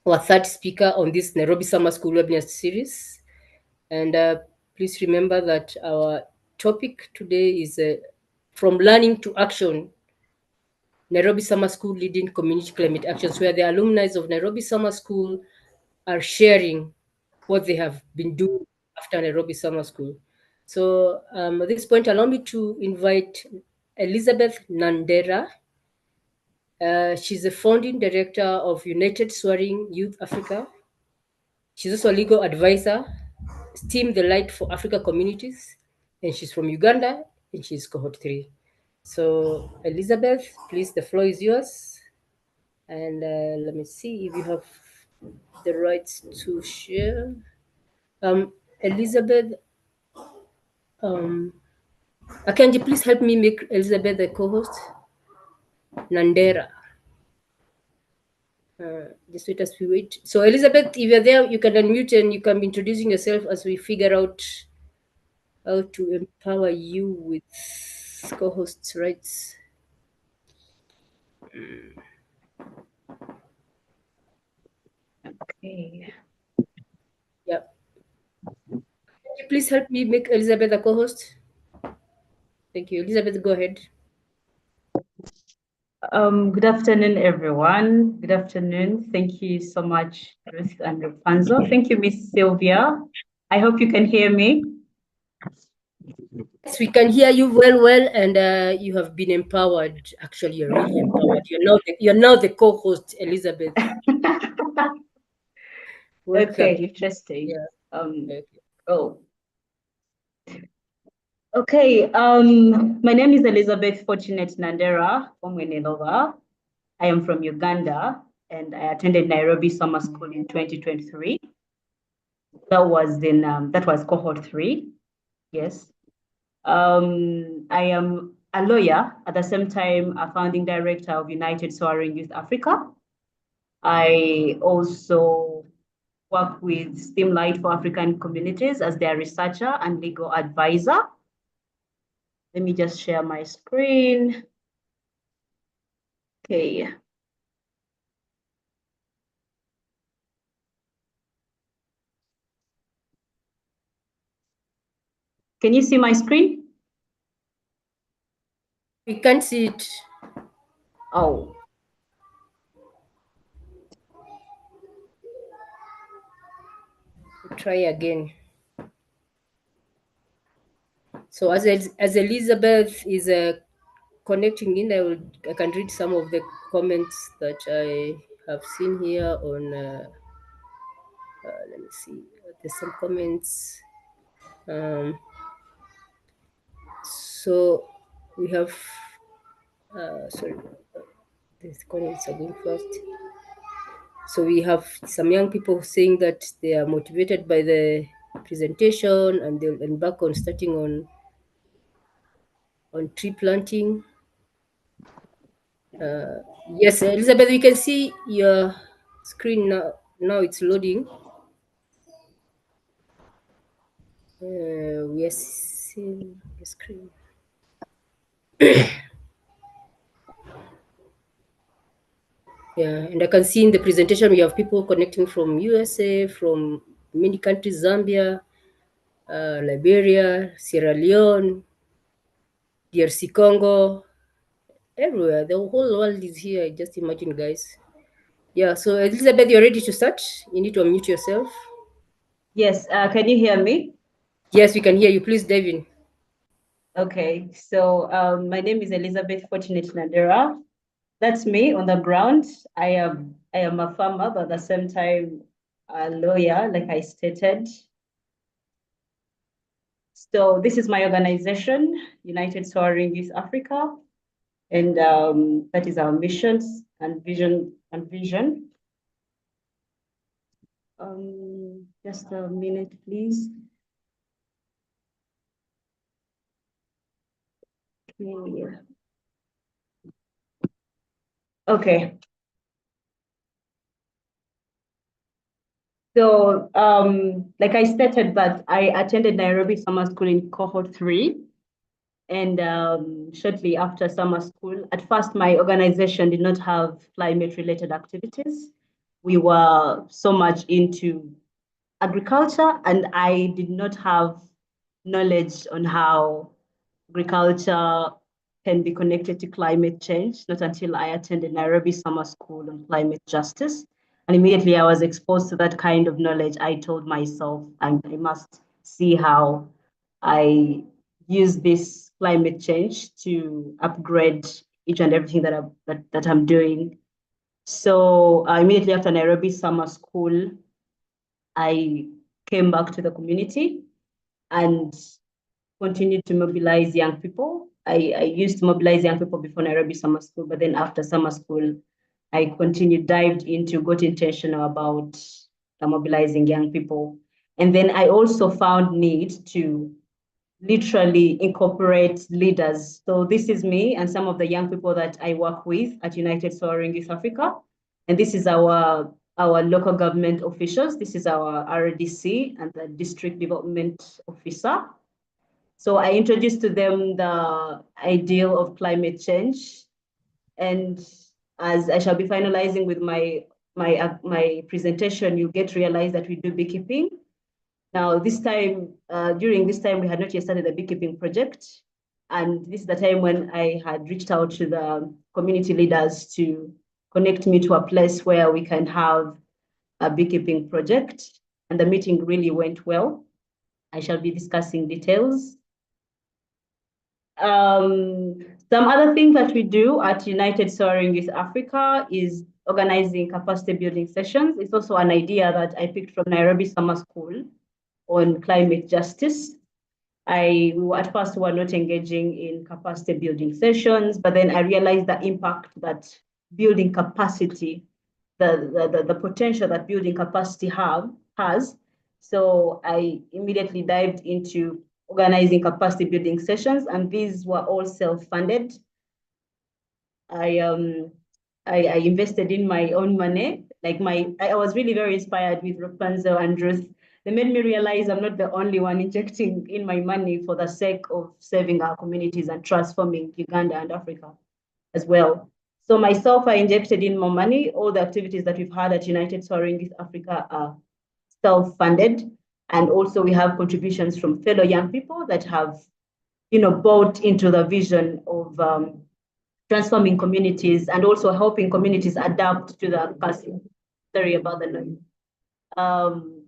our third speaker on this Nairobi Summer School webinar series. And please remember that our topic today is From Learning to Action, Nairobi Summer School Leading Community Climate Actions, where the alumni of Nairobi Summer School are sharing what they have been doing after Nairobi Summer School. So at this point, allow me to invite Elizabeth Nandera. She's the founding director of United Soaring Youth Africa. She's also a legal advisor, STEAM the Light for Africa Communities, and she's from Uganda, and she's cohort 3. So Elizabeth, please, the floor is yours. And let me see if you have the rights to share. Elizabeth, Akanji, please help me make Elizabeth the co-host. Nandera. Just wait as we wait. So Elizabeth, if you're there, you can unmute and you can be introducing yourself as we figure out how to empower you with co-hosts' rights. Okay. Yeah. Can you please help me make Elizabeth a co-host? Thank you. Elizabeth, go ahead. Good afternoon, everyone. Good afternoon. Thank you so much, Ruth and Rapunzel. Thank you, Miss Sylvia. I hope you can hear me. Yes, we can hear you well, and you have been empowered. Actually, you're really empowered. You're now the co-host, Elizabeth. Okay, interesting. Yeah. Okay. Oh. Okay, my name is Elizabeth Fortunate Nandera from Wenelova. I am from Uganda, and I attended Nairobi Summer School in 2023. That was cohort 3. Yes. I am a lawyer, at the same time, a founding director of United Soaring Youth Africa. I also work with STEAM Light for African Communities as their researcher and legal advisor. Let me just share my screen. Okay. Can you see my screen? We can't see it. Oh. Try again. So as Elizabeth is connecting in, I can read some of the comments that I have seen here on. Let me see. There's some comments. So we have. Sorry, these comments are going fast. So we have some young people saying that they are motivated by the presentation and they'll embark on starting on tree planting. Yes, Elizabeth, we can see your screen now. Now it's loading. We are seeing the screen. Yeah, and I can see in the presentation we have people connecting from USA, from many countries, Zambia, Liberia, Sierra Leone, DRC Congo, everywhere. The whole world is here. Just imagine, guys. Yeah, so Elizabeth, you're ready to start? You need to unmute yourself. Yes, can you hear me? Yes, we can hear you. Please dive in. Okay, so my name is Elizabeth Fortunate Nandera. That's me on the ground. I am a farmer, but at the same time a lawyer, like I stated. So this is my organization, United Soaring Youth Africa, and that is our missions and vision. Just a minute, please. Okay. So, like I stated that I attended Nairobi Summer School in cohort 3. And shortly after summer school, at first my organization did not have climate-related activities. We were so much into agriculture, and I did not have knowledge on how agriculture can be connected to climate change, not until I attended Nairobi Summer School on climate justice. And immediately I was exposed to that kind of knowledge. I told myself, I must see how I use this climate change to upgrade each and everything that I'm doing. So immediately after Nairobi Summer School, I came back to the community and continued to mobilize young people. I used to mobilize young people before Nairobi Summer School, but then after summer school, I dived into, got intentional about mobilizing young people. And then I also found need to literally incorporate leaders. So this is me and some of the young people that I work with at United Soaring Youth Africa. And this is our local government officials. This is our RDC and the district development officer. So I introduced to them the ideal of climate change. And as I shall be finalizing with my presentation, you get to realize that we do beekeeping. Now, during this time, we had not yet started the beekeeping project. And this is the time when I had reached out to the community leaders to connect me to a place where we can have a beekeeping project. And the meeting really went well. I shall be discussing details. Some other things that we do at United Soaring Youth Africa is organizing capacity building sessions. It's also an idea that I picked from Nairobi Summer School on climate justice. At first we were not engaging in capacity building sessions, but then I realized the impact that building capacity, the potential that building capacity has. So I immediately dived into organizing capacity building sessions, and these were all self-funded. I invested in my own money. I was really very inspired with Rapunzel and Ruth. They made me realize I'm not the only one injecting in my money for the sake of serving our communities and transforming Uganda and Africa as well. So myself, I injected in more money. All the activities that we've had at United Soaring Youth Africa are self-funded. And also we have contributions from fellow young people that have, bought into the vision of transforming communities and also helping communities adapt to the sorry about the noise.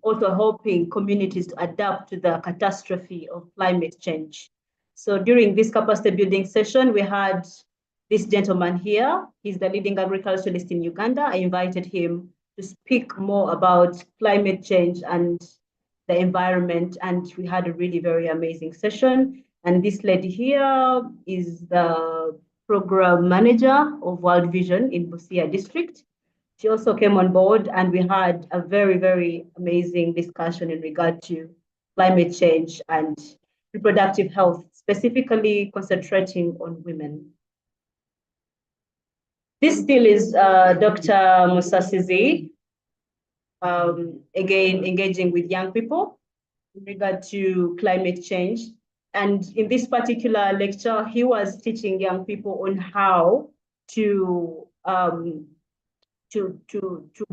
Also helping communities to adapt to the catastrophe of climate change. So during this capacity building session, we had this gentleman here. He's the leading agriculturalist in Uganda. I invited him to speak more about climate change and the environment, and we had a really very amazing session. And this lady here is the program manager of World Vision in Busia district. She also came on board, and we had a very, very amazing discussion in regard to climate change and reproductive health, specifically concentrating on women. This still is Dr. Musasizi, again, engaging with young people in regard to climate change. And in this particular lecture, he was teaching young people on how to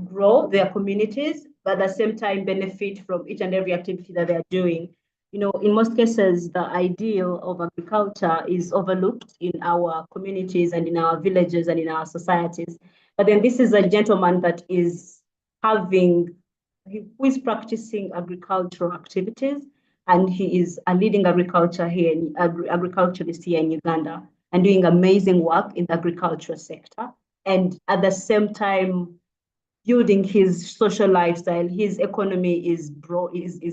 grow their communities, but at the same time benefit from each and every activity that they're doing. In most cases, the ideal of agriculture is overlooked in our communities and in our villages and in our societies. But then this is a gentleman that is who is practicing agricultural activities, and he is a leading agriculturalist here in Uganda, and doing amazing work in the agricultural sector. And at the same time, building his social lifestyle, his economy is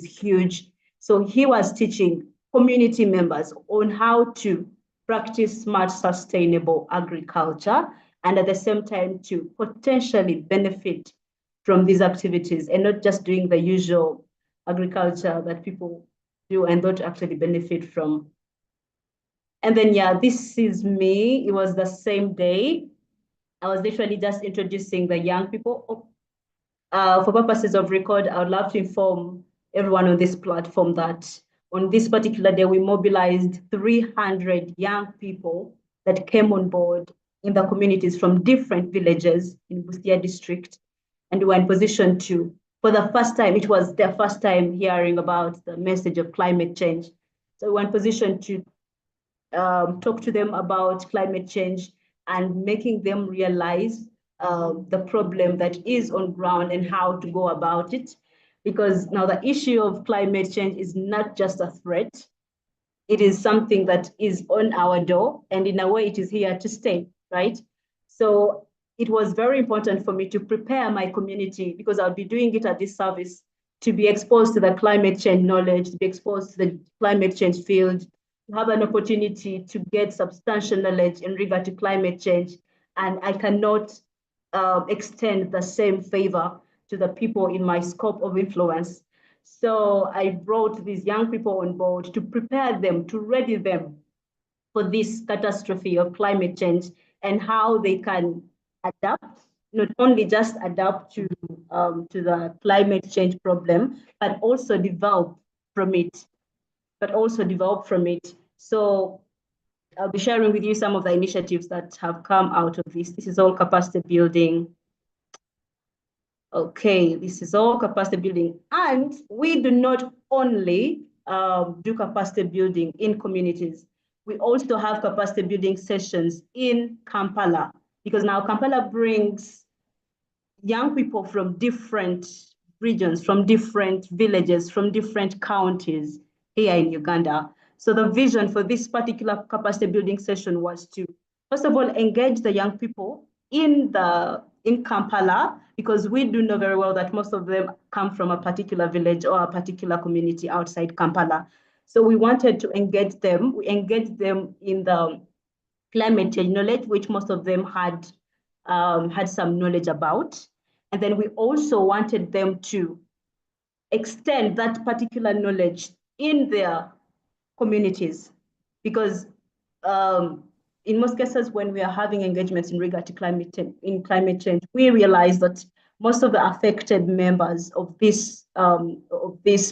huge. So he was teaching community members on how to practice smart, sustainable agriculture, and at the same time to potentially benefit from these activities and not just doing the usual agriculture that people do and don't actually benefit from. And then, yeah, this is me. It was the same day. I was literally just introducing the young people. For purposes of record, I would love to inform everyone on this platform that on this particular day, we mobilized 300 young people that came on board in the communities from different villages in Busia district. And we were in position to, for the first time, it was their first time hearing about the message of climate change. So we were in position to talk to them about climate change and making them realize the problem that is on ground and how to go about it. Because now the issue of climate change is not just a threat, it is something that is on our door, and in a way it is here to stay, right? So it was very important for me to prepare my community, because I'll be doing it at this service, to be exposed to the climate change knowledge, to be exposed to the climate change field, to have an opportunity to get substantial knowledge in regard to climate change. And I cannot extend the same favor to the people in my scope of influence. So I brought these young people on board to prepare them, to ready them for this catastrophe of climate change and how they can adapt, not only just adapt to the climate change problem, but also develop from it. So I'll be sharing with you some of the initiatives that have come out of this. This is all capacity building. Okay, this is all capacity building. And we do not only do capacity building in communities, we also have capacity building sessions in Kampala, because now Kampala brings young people from different regions, from different villages, from different counties here in Uganda. So the vision for this particular capacity building session was to, first of all, engage the young people in Kampala, because we do know very well that most of them come from a particular village or a particular community outside Kampala. So we wanted to engage them. We engaged them in the climate change knowledge, which most of them had some knowledge about. And then we also wanted them to extend that particular knowledge in their communities, because in most cases, when we are having engagements in regard to climate change, we realize that most of the affected members of this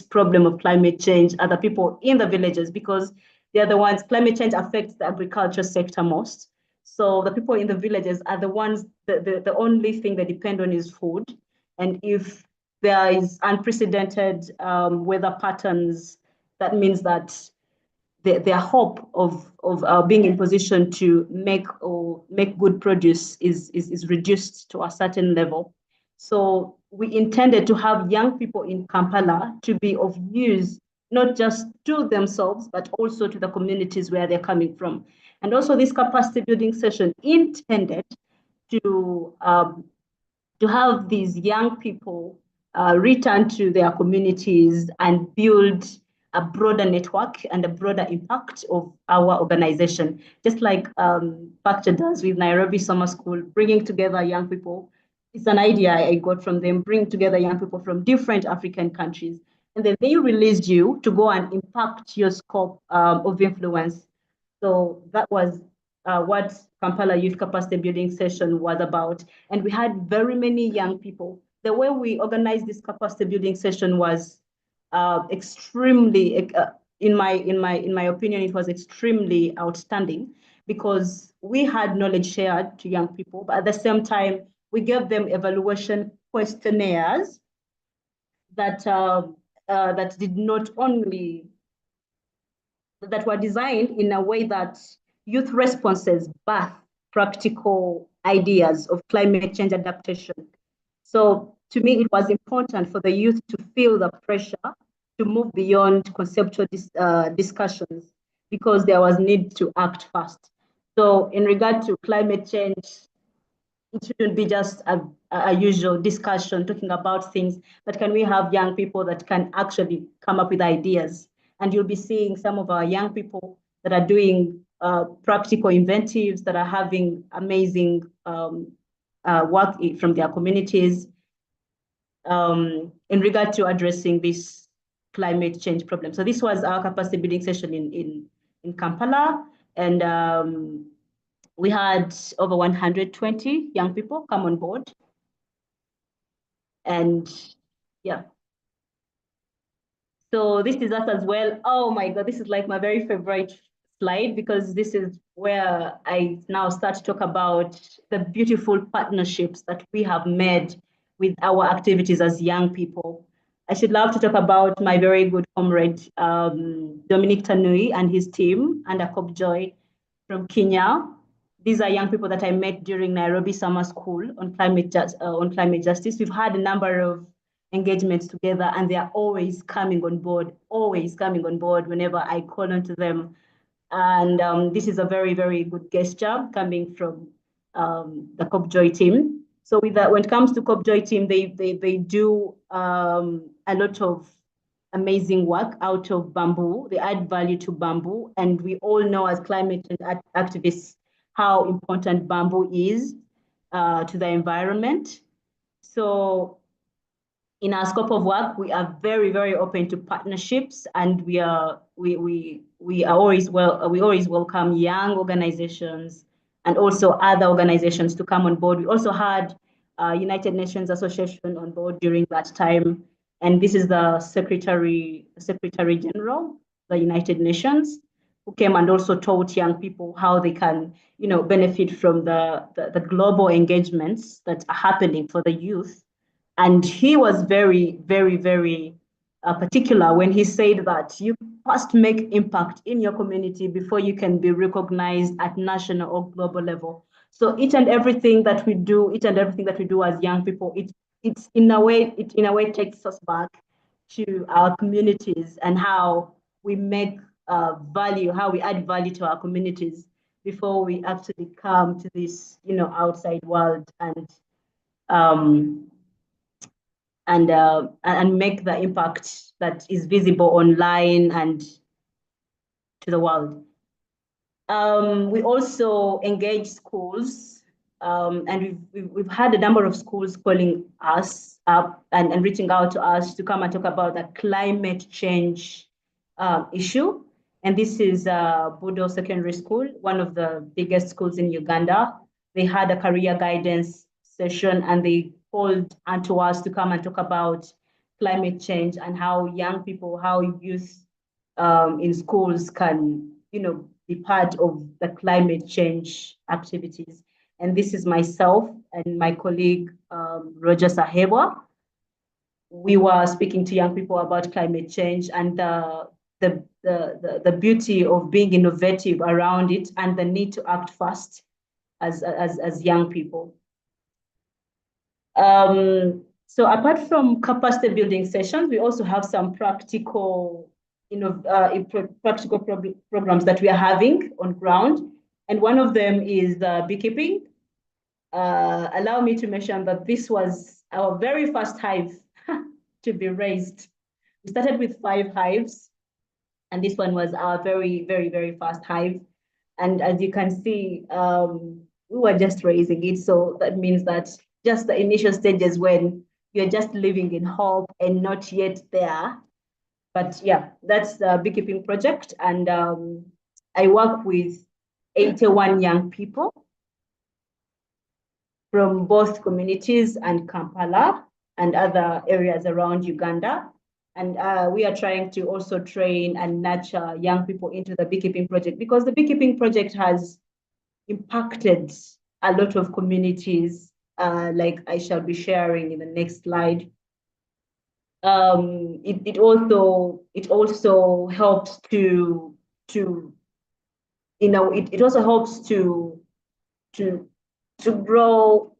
problem of climate change are the people in the villages, because they are the ones. Climate change affects the agriculture sector most. So the people in the villages are the ones, the only thing they depend on is food. And if there is unprecedented weather patterns, that means that their hope of being in position to make good produce is reduced to a certain level. So we intended to have young people in Kampala to be of use, not just to themselves, but also to the communities where they're coming from. And also this capacity building session intended to have these young people return to their communities and build a broader network and a broader impact of our organization, just like Factor does with Nairobi Summer School, bringing together young people. It's an idea I got from them, bring together young people from different African countries. And then they released you to go and impact your scope of influence. So that was what Kampala Youth Capacity Building Session was about. And we had very many young people. The way we organized this capacity building session was extremely, in my opinion, it was extremely outstanding, because we had knowledge shared to young people, but at the same time, we gave them evaluation questionnaires that did not only that were designed in a way that youth responses birth practical ideas of climate change adaptation. So to me, it was important for the youth to feel the pressure to move beyond conceptual discussions because there was need to act fast. So in regard to climate change, it shouldn't be just a usual discussion talking about things, but can we have young people that can actually come up with ideas? And you'll be seeing some of our young people that are doing practical inventives, that are having amazing work from their communities in regard to addressing this climate change problem. So this was our capacity building session in Kampala, and we had over 120 young people come on board. And yeah. So this is us as well. Oh my God, this is like my very favorite slide, because this is where I now start to talk about the beautiful partnerships that we have made with our activities as young people. I should love to talk about my very good comrade, Dominic Tanui and his team under Cop Joy from Kenya. These are young people that I met during Nairobi Summer School on climate justice. We've had a number of engagements together, and they are always coming on board whenever I call on to them. And this is a very, very good gesture coming from the Cop Joy team. So with that, when it comes to Cop Joy team, they do a lot of amazing work out of bamboo. They add value to bamboo, and we all know as climate change activists how important bamboo is to the environment. So in our scope of work, we are very, very open to partnerships, and we always welcome young organizations and also other organizations to come on board. We also had United Nations Association on board during that time, and this is the Secretary General, the United Nations, who came and also taught young people how they can, benefit from the global engagements that are happening for the youth. And he was very, very, very particular when he said that you must make impact in your community before you can be recognized at national or global level. So each and everything that we do as young people, it in a way takes us back to our communities and how we make value, how we add value to our communities before we actually come to this, outside world and make the impact that is visible online and to the world. We also engage schools, and we've had a number of schools calling us up and reaching out to us to come and talk about the climate change issue. And this is Budo Secondary School, one of the biggest schools in Uganda. They had a career guidance session, and they called onto us to come and talk about climate change and how young people, how youth in schools can, be part of the climate change activities. And this is myself and my colleague, Roger Sahebwa. We were speaking to young people about climate change and the beauty of being innovative around it and the need to act fast as young people. So apart from capacity building sessions, we also have some practical, programs that we are having on ground. And one of them is beekeeping. Allow me to mention that this was our very first hive to be raised. We started with 5 hives, and this one was our very, very, very first hive. And as you can see, we were just raising it. So that means that just the initial stages when you're just living in hope and not yet there. But yeah, that's the beekeeping project. And I work with 81 young people from both communities and Kampala and other areas around Uganda. And we are trying to also train and nurture young people into the beekeeping project, because the beekeeping project has impacted a lot of communities, like I shall be sharing in the next slide. It also helps to it also helps to grow,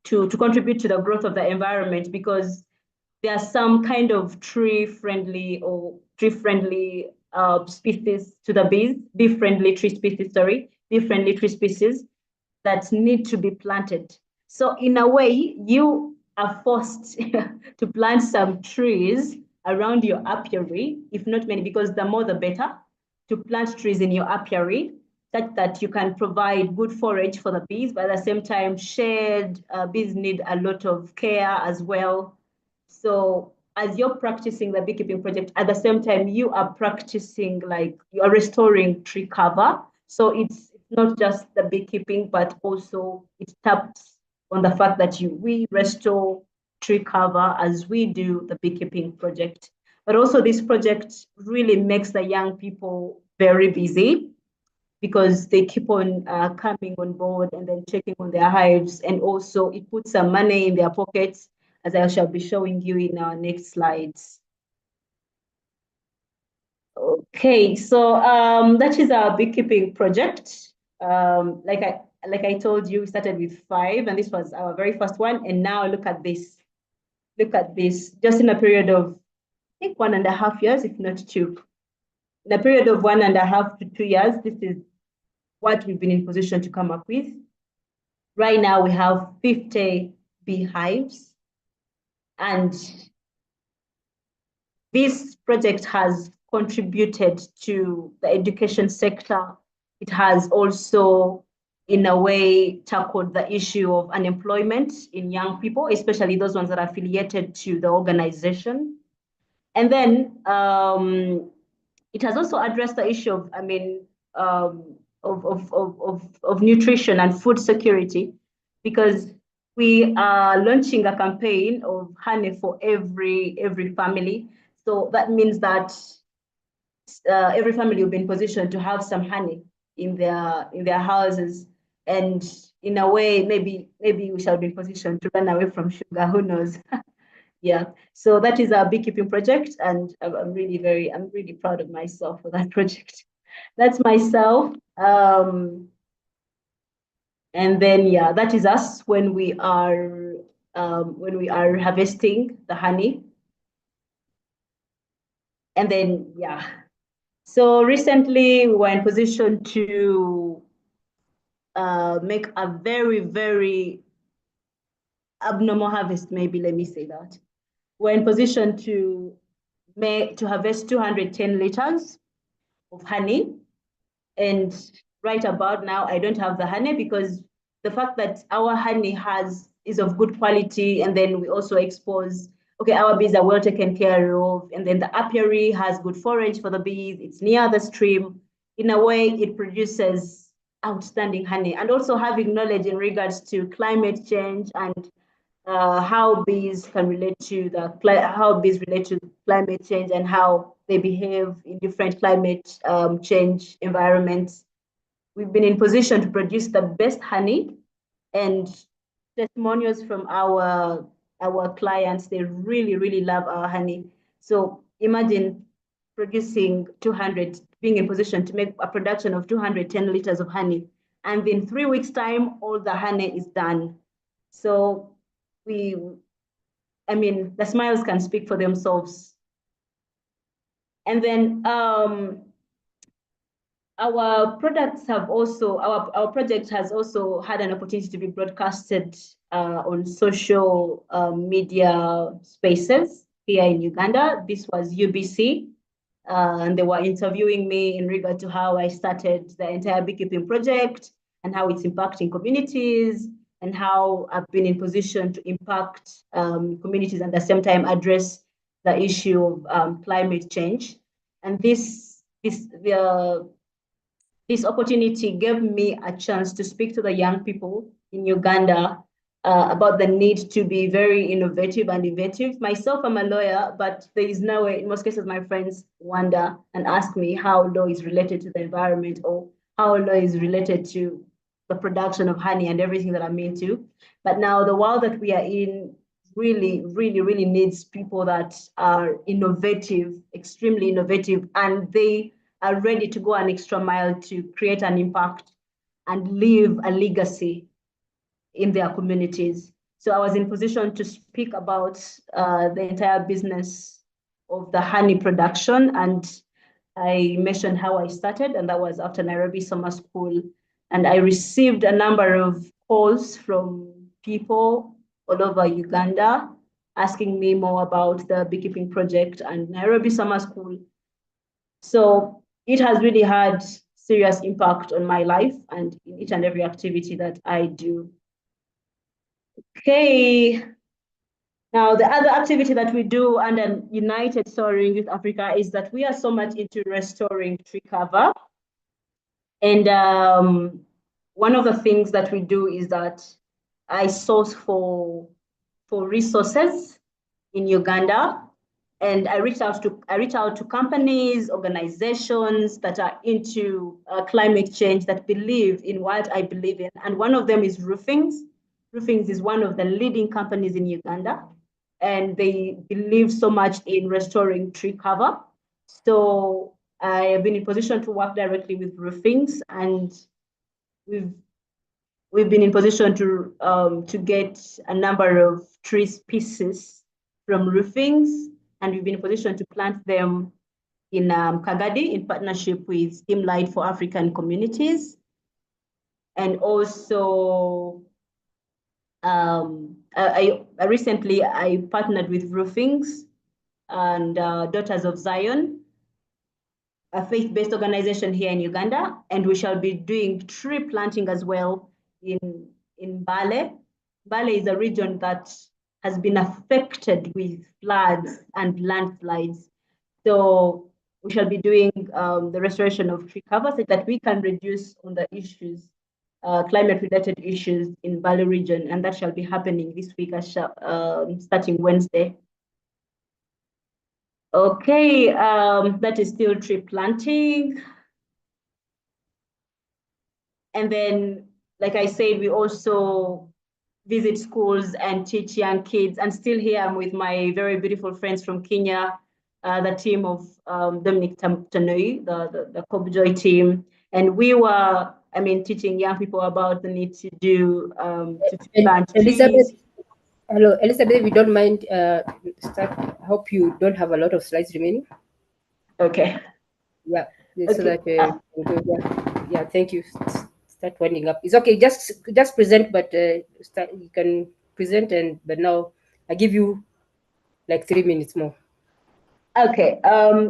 to contribute to the growth of the environment, because there are some kind of tree-friendly species to the bees, bee-friendly tree species that need to be planted. So in a way, you are forced to plant some trees around your apiary, if not many, because the more the better, to plant trees in your apiary, such that you can provide good forage for the bees, but at the same time, shade, bees need a lot of care as well. So as you're practicing the beekeeping project, at the same time, you are practicing, like, you are restoring tree cover. So it's not just the beekeeping, but also it taps on the fact that we restore tree cover as we do the beekeeping project. But also this project really makes the young people very busy, because they keep on coming on board and then checking on their hives. And also it puts some money in their pockets, as I shall be showing you in our next slides. Okay, so that is our beekeeping project. Like I told you, we started with 5, and this was our very first one. And now look at this. Look at this, just in a period of, I think, 1.5 years, if not 2. In a period of 1.5 to 2 years, this is what we've been in position to come up with. Right now, we have 50 beehives, and this project has contributed to the education sector. It has also, in a way, tackled the issue of unemployment in young people, especially those ones that are affiliated to the organization. And then it has also addressed the issue of, of nutrition and food security, because we are launching a campaign of honey for every family. So that means that every family will be in position to have some honey in their houses, and in a way, maybe we shall be in position to run away from sugar. Who knows? Yeah. So that is our beekeeping project, and I'm really proud of myself for that project. That's myself. And then, yeah, that is us when we are harvesting the honey. And then, yeah. So recently we were in position to make a very abnormal harvest, maybe, let me say that. We're in position to harvest 210 liters of honey. And right about now, I don't have the honey, because the fact that our honey is of good quality, and then we also expose, okay, our bees are well taken care of, and then the apiary has good forage for the bees, it's near the stream. In a way, it produces outstanding honey. And also having knowledge in regards to climate change and how bees relate to climate change, and how they behave in different climate change environments. We've been in position to produce the best honey, and testimonials from our clients, they really love our honey. So imagine being in position to make a production of 210 liters of honey, and in 3 weeks' time, all the honey is done. So the smiles can speak for themselves. And then our project has also had an opportunity to be broadcasted on social media spaces here in Uganda. This was UBC, and they were interviewing me in regard to how I started the entire beekeeping project and how it's impacting communities, and how I've been in position to impact communities and at the same time address the issue of climate change. And this opportunity gave me a chance to speak to the young people in Uganda about the need to be very innovative and inventive. Myself, I'm a lawyer, but there is no way, in most cases, my friends wonder and ask me how law is related to the environment, or how law is related to the production of honey and everything that I'm into. But now the world that we are in really needs people that are innovative, extremely innovative, and they are ready to go an extra mile to create an impact and leave a legacy in their communities. So I was in position to speak about the entire business of the honey production, and I mentioned how I started, and that was after Nairobi Summer School. And I received a number of calls from people all over Uganda asking me more about the beekeeping project and Nairobi Summer School. So it has really had serious impact on my life and in each and every activity that I do. Okay. Now, the other activity that we do under United Soaring Youth Africa is that we are so much into restoring tree cover. And one of the things that we do is that I source for resources in Uganda, and I reach out to companies, organizations that are into climate change, that believe in what I believe in. And one of them is Roofings. Roofings is one of the leading companies in Uganda, and they believe so much in restoring tree cover. So I have been in position to work directly with Roofings, and we've been in position to get a number of tree species from Roofings, and we've been in position to plant them in Kagadi in partnership with Team Light for African Communities. And also, recently I partnered with Roofings and Daughters of Zion, a faith-based organization here in Uganda, and we shall be doing tree planting as well in Bale. Bale is a region that has been affected with floods and landslides. So we shall be doing the restoration of tree cover so that we can reduce on the issues, climate-related issues in Bale region, and that shall be happening this week, starting Wednesday. Okay, that is still tree planting. And then, like I said, we also visit schools and teach young kids. And still here, I'm with my very beautiful friends from Kenya, the team of Dominic Tanui, the Cobjoy team. And we were, teaching young people about the need to do, to plant Elizabeth, trees. hello, Elizabeth, if you don't mind, I hope you don't have a lot of slides remaining. Okay. Yeah, okay. So that yeah, thank you. Start winding up. It's okay. Just present, but you can present, but now I give you like 3 minutes more. Okay.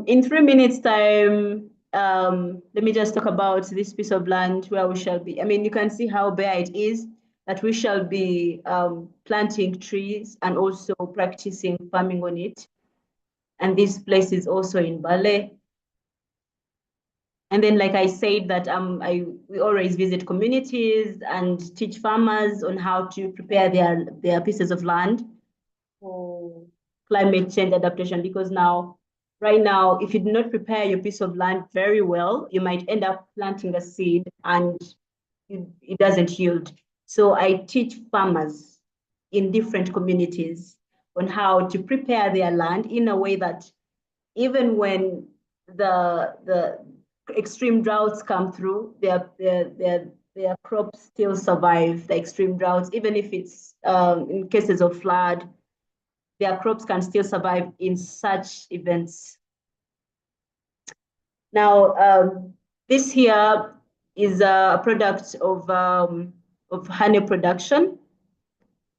In 3 minutes time, let me just talk about this piece of land where we shall be. You can see how bare it is, that we shall be planting trees and also practicing farming on it. And this place is also in Bale. And then, like I said, that we always visit communities and teach farmers on how to prepare their pieces of land for climate change adaptation. Because right now, if you do not prepare your piece of land very well, you might end up planting a seed and it doesn't yield. So I teach farmers in different communities on how to prepare their land in a way that even when the extreme droughts come through, their crops still survive the extreme droughts, even if it's in cases of flood, their crops can still survive in such events. Now, this here is a product of honey production.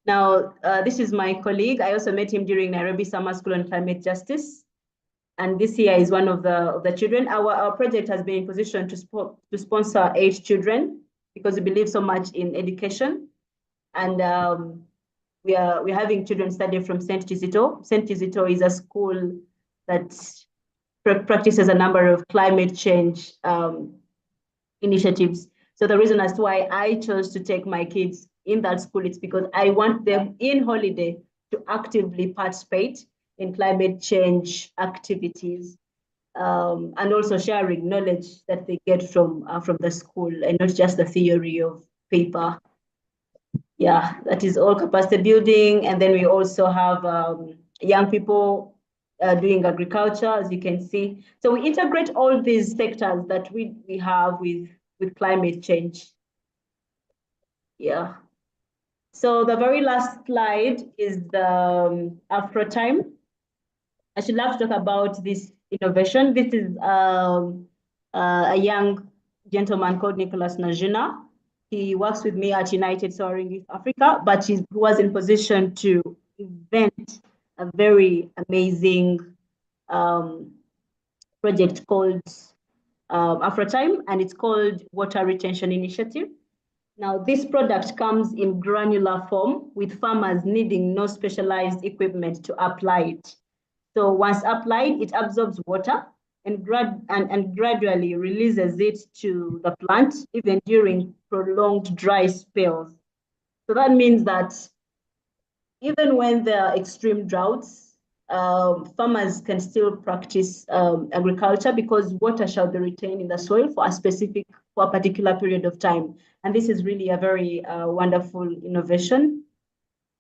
Now, this is my colleague. I also met him during Nairobi Summer School on Climate Justice. And this here is one of the children. Our project has been in position to sponsor 8 children because we believe so much in education. And we're having children study from St. Kizito. St. Kizito is a school that practices a number of climate change initiatives. So the reason as to why I chose to take my kids in that school is because I want them in holiday to actively participate in climate change activities, and also sharing knowledge that they get from the school and not just the theory of paper. Yeah, that is all capacity building. And then we also have young people doing agriculture, as you can see. So we integrate all these sectors that we have with climate change. Yeah. So the very last slide is the Afro time. I should love to talk about this innovation. This is a young gentleman called Nicholas Najuna. He works with me at United Soaring Youth Africa, but he was in position to invent a very amazing project called Afrotime, and it's called Water Retention Initiative. Now, this product comes in granular form with farmers needing no specialized equipment to apply it. So once applied, it absorbs water and gradually releases it to the plant, even during prolonged dry spells. So that means that even when there are extreme droughts, farmers can still practice agriculture because water shall be retained in the soil for a particular period of time. And this is really a very wonderful innovation.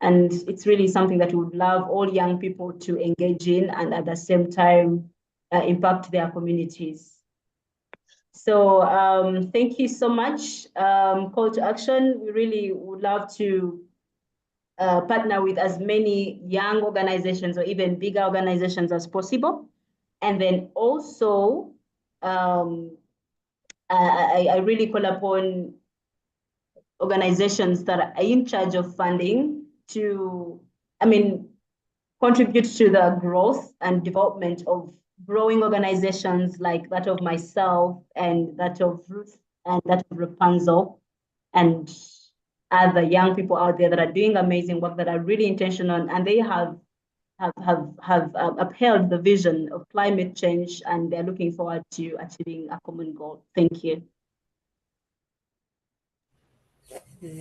And it's really something that we would love all young people to engage in and at the same time impact their communities. So thank you so much. Call to action, we really would love to partner with as many young organizations or even bigger organizations as possible. And then also, I really call upon organizations that are in charge of funding to, contribute to the growth and development of growing organizations like that of myself and that of Ruth and that of Rapunzel and other young people out there that are doing amazing work, that are really intentional, and they have upheld the vision of climate change, and they're looking forward to achieving a common goal. Thank you.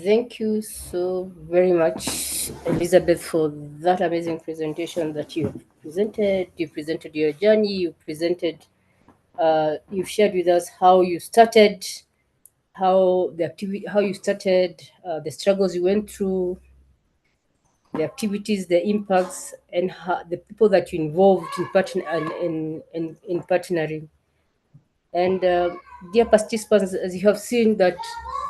Thank you so very much, Elizabeth, for that amazing presentation that you presented. You presented your journey. You've shared with us how you started, how you started, the struggles you went through, the activities, the impacts, and the people that you involved in partnering. And dear participants, as you have seen that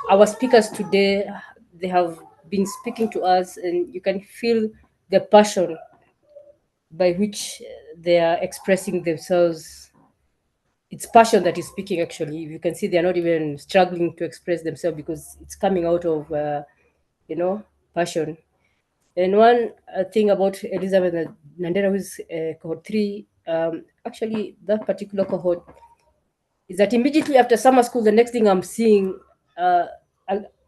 our speakers today, they have been speaking to us, and you can feel the passion by which they are expressing themselves. It's passion that is speaking, actually. You can see they're not even struggling to express themselves because it's coming out of, passion. And one thing about Elizabeth Nandera, who's cohort 3, actually, that particular cohort, is that immediately after summer school, the next thing I'm seeing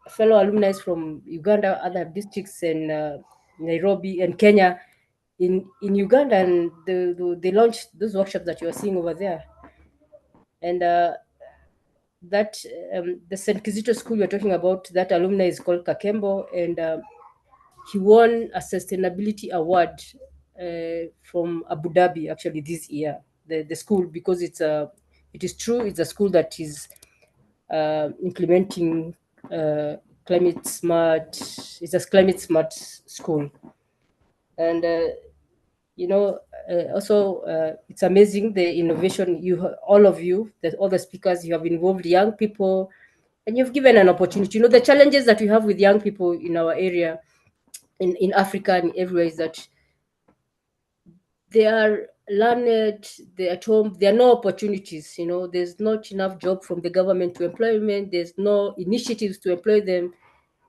fellow alumni from Uganda, other districts, and Nairobi and Kenya, in Uganda, and they launched those workshops that you are seeing over there. And that the St. Kizito school you're talking about, that alumni is called Kakembo, and he won a sustainability award from Abu Dhabi actually this year. The school, because it is true, it's a school that is implementing climate smart. It's a climate smart school, and also it's amazing the innovation all of you, that all the speakers, you have involved young people, and you've given an opportunity. The challenges that we have with young people in our area, in Africa and everywhere, is that they are learned, they're at home, there are no opportunities. There's not enough job from the government to employment, there's no initiatives to employ them.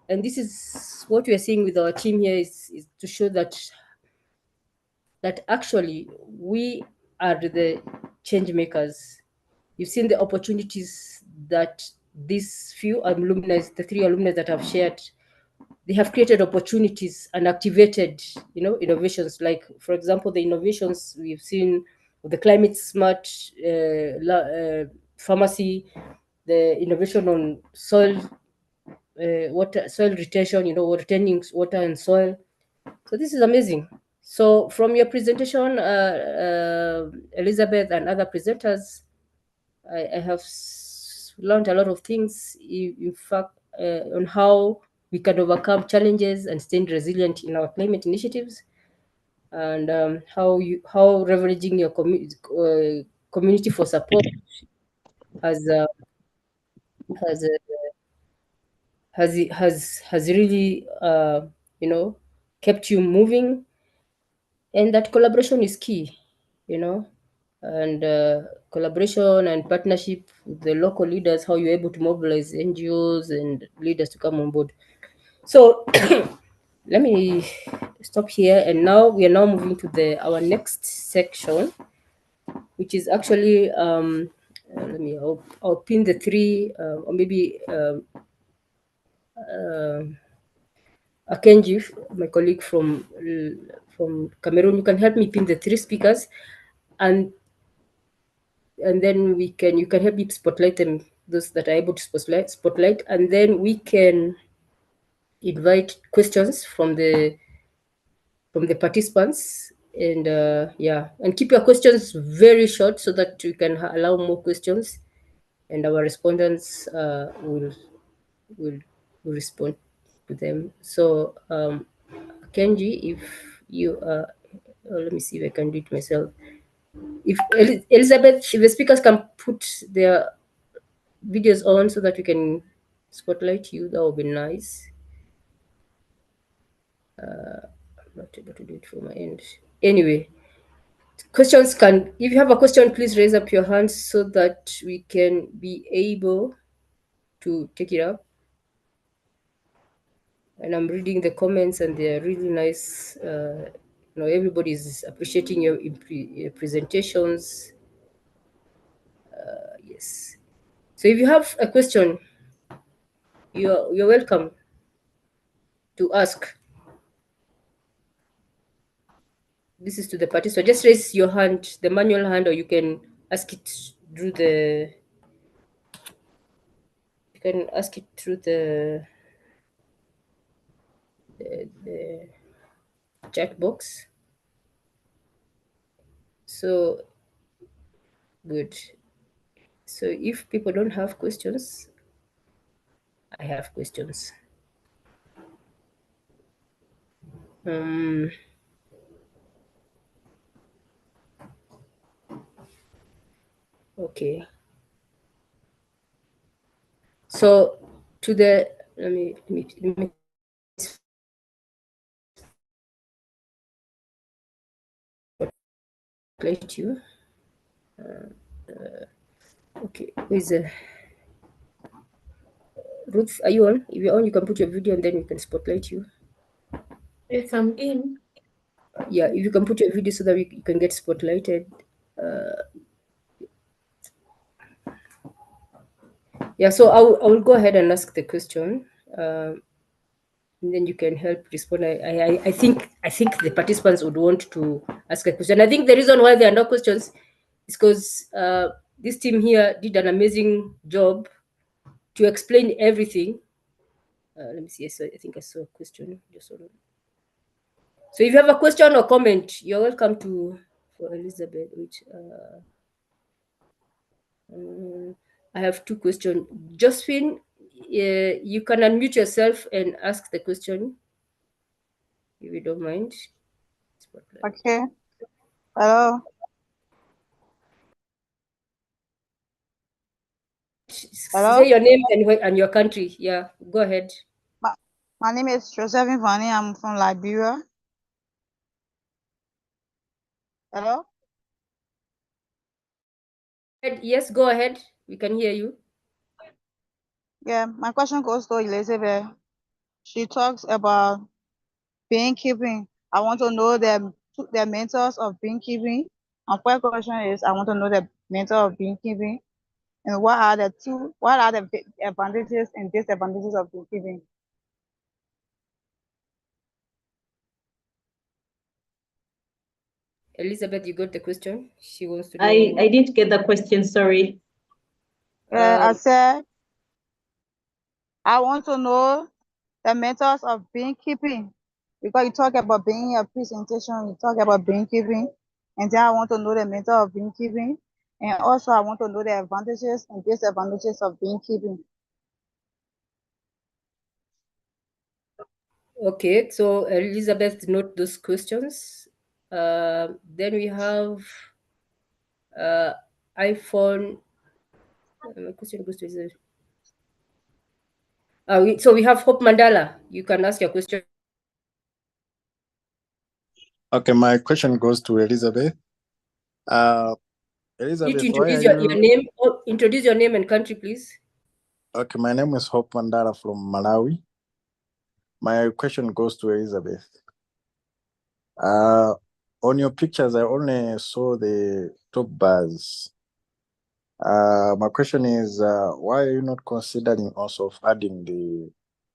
And this is what we are seeing with our team here, is to show that actually we are the change makers. You've seen the opportunities that these few alumni, the 3 alumni that have shared, they have created opportunities and activated, innovations. Like, for example, the innovations we've seen with the climate smart pharmacy, the innovation on soil retention, retaining water and soil. So this is amazing. So from your presentation, Elizabeth and other presenters, I have learned a lot of things, in fact, on how we can overcome challenges and stay resilient in our climate initiatives, and how leveraging your community for support has has really kept you moving, and that collaboration is key, and collaboration and partnership with the local leaders, how you're able to mobilize NGOs and leaders to come on board. So let me stop here, and now we are now moving to our next section, which is actually I'll pin the three, or maybe Akenji, my colleague from Cameroon, you can help me pin the three speakers, and then you can help me spotlight them, those that are able to spotlight, and then we can invite questions from the participants, and and keep your questions very short so that we can allow more questions, and our respondents will respond to them. So Kenji, if you let me see if I can do it myself. If Elizabeth, if the speakers can put their videos on so that we can spotlight you, that would be nice. I'm not able to do it from my end. Anyway, questions if you have a question, please raise up your hands so that we can be able to take it up. And I'm reading the comments, and they're really nice. Everybody's appreciating your presentations. Yes. So if you have a question, you're welcome to ask. This is to the party, so just raise your hand, the manual hand, or you can ask it through the the chat box. So good. So if people don't have questions, I have questions. Okay. So to the let me spotlight you. Okay, who's Ruth? Are you on? If you're on, you can put your video, and then we can spotlight you. Yes, I'm in. Yeah, if you can put your video so that you can get spotlighted. Yeah, so I will go ahead and ask the question, and then you can help respond. I think the participants would want to ask a question. I think the reason why there are no questions is because this team here did an amazing job to explain everything. Let me see. So I think I saw a question. Just hold on. So if you have a question or comment, you're welcome for Elizabeth. Which I have two questions. Josephine, you can unmute yourself and ask the question, if you don't mind. Okay. Hello. Hello. Say your name and your country. Yeah, go ahead. My name is Josephine Vani. I'm from Liberia. Hello. Yes, go ahead. We can hear you. Yeah, my question goes to Elizabeth. She talks about beekeeping. I want to know the mentors of beekeeping. My first question is, I want to know the mentor of beekeeping, and what are the advantages and disadvantages of beekeeping? Elizabeth, you got the question? She wants to know. I didn't get the question, sorry. I said, I want to know the methods of beekeeping, because you talk about being a presentation, you talk about beekeeping, and then I want to know the method of beekeeping, and also I want to know the advantages and disadvantages of beekeeping. Okay, so Elizabeth, note those questions. Then we have iPhone. My question goes to so we have Hope Mandala. You can ask your question. Okay, my question goes to Elizabeth. Need Elizabeth, to why introduce are your you? name. Oh, introduce your name and country, please. Okay, my name is Hope Mandara from Malawi. My question goes to Elizabeth. On your pictures, I only saw the top bars. My question is, why are you not considering also adding the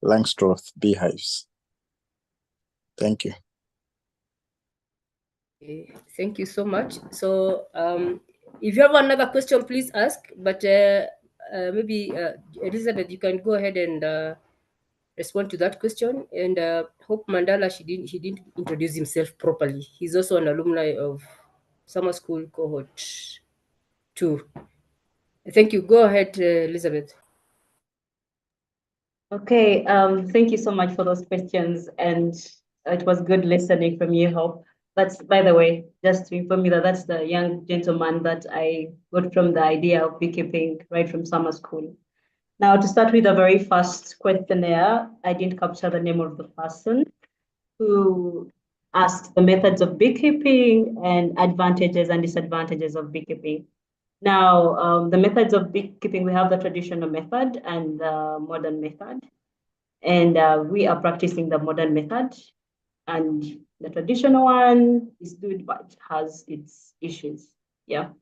Langstroth beehives? Thank you. Thank you so much. So, if you have another question, please ask. But maybe Elizabeth, you can go ahead and respond to that question. And Hope Mandala, he didn't introduce himself properly. He's also an alumni of summer school cohort 2. Thank you. Go ahead, Elizabeth. Okay, thank you so much for those questions, and it was good listening from you, Hope. That's, by the way, just to inform you that that's the young gentleman that I got from the idea of beekeeping right from summer school. Now, to start with the very first questionnaire, I didn't capture the name of the person who asked the methods of beekeeping and advantages and disadvantages of beekeeping. Now, the methods of beekeeping, we have the traditional method and the modern method. And we are practicing the modern method. And the traditional one is good, but has its issues. Yeah.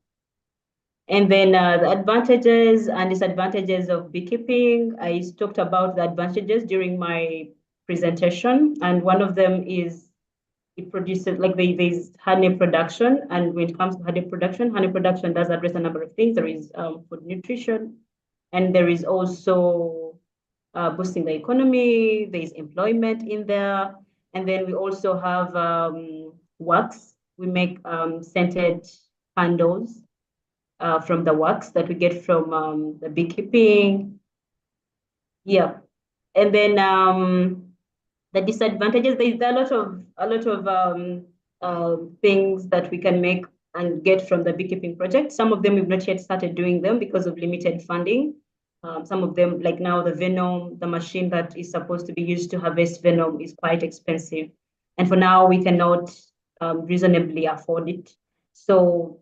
And then the advantages and disadvantages of beekeeping. I talked about the advantages during my presentation. And one of them is it produces, like there's honey production. And when it comes to honey production does address a number of things. There is food nutrition, and there is also boosting the economy. There's employment in there. And then we also have wax. We make scented candles from the wax that we get from the beekeeping. Yeah. And then the disadvantages, there's a lot of things that we can make and get from the beekeeping project. Some of them we've not yet started doing them because of limited funding. Some of them, like now the venom, the machine that is supposed to be used to harvest venom is quite expensive. And for now, we cannot reasonably afford it. So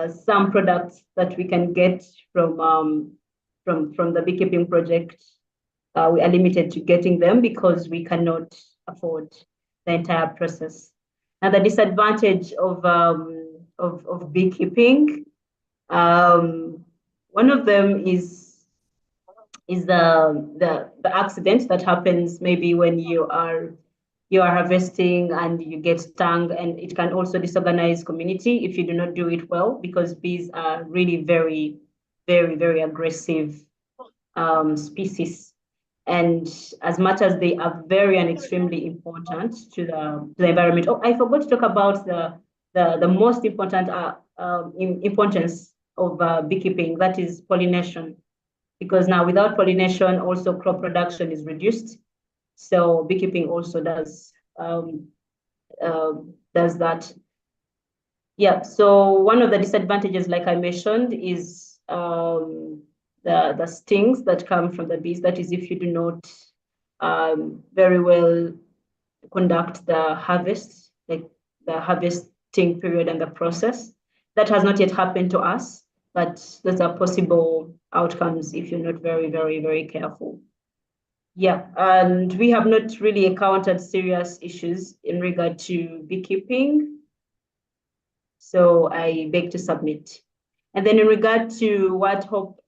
some products that we can get from the beekeeping project, we are limited to getting them because we cannot afford the entire process. Now, the disadvantage of beekeeping, one of them is the accident that happens maybe when you are harvesting and you get stung, and it can also disorganize community if you do not do it well, because bees are really very, very, very aggressive species. And as much as they are very and extremely important to the environment. Oh, I forgot to talk about the most important importance of beekeeping, that is pollination. Because now without pollination, also crop production is reduced. So beekeeping also does that. Yeah, so one of the disadvantages, like I mentioned, is the stings that come from the bees. That is, if you do not very well conduct the harvest, like the harvesting period and the process. That has not yet happened to us, but those are possible outcomes if you're not very, very, very careful. Yeah, and we have not really encountered serious issues in regard to beekeeping. So I beg to submit. And then in regard to what Hope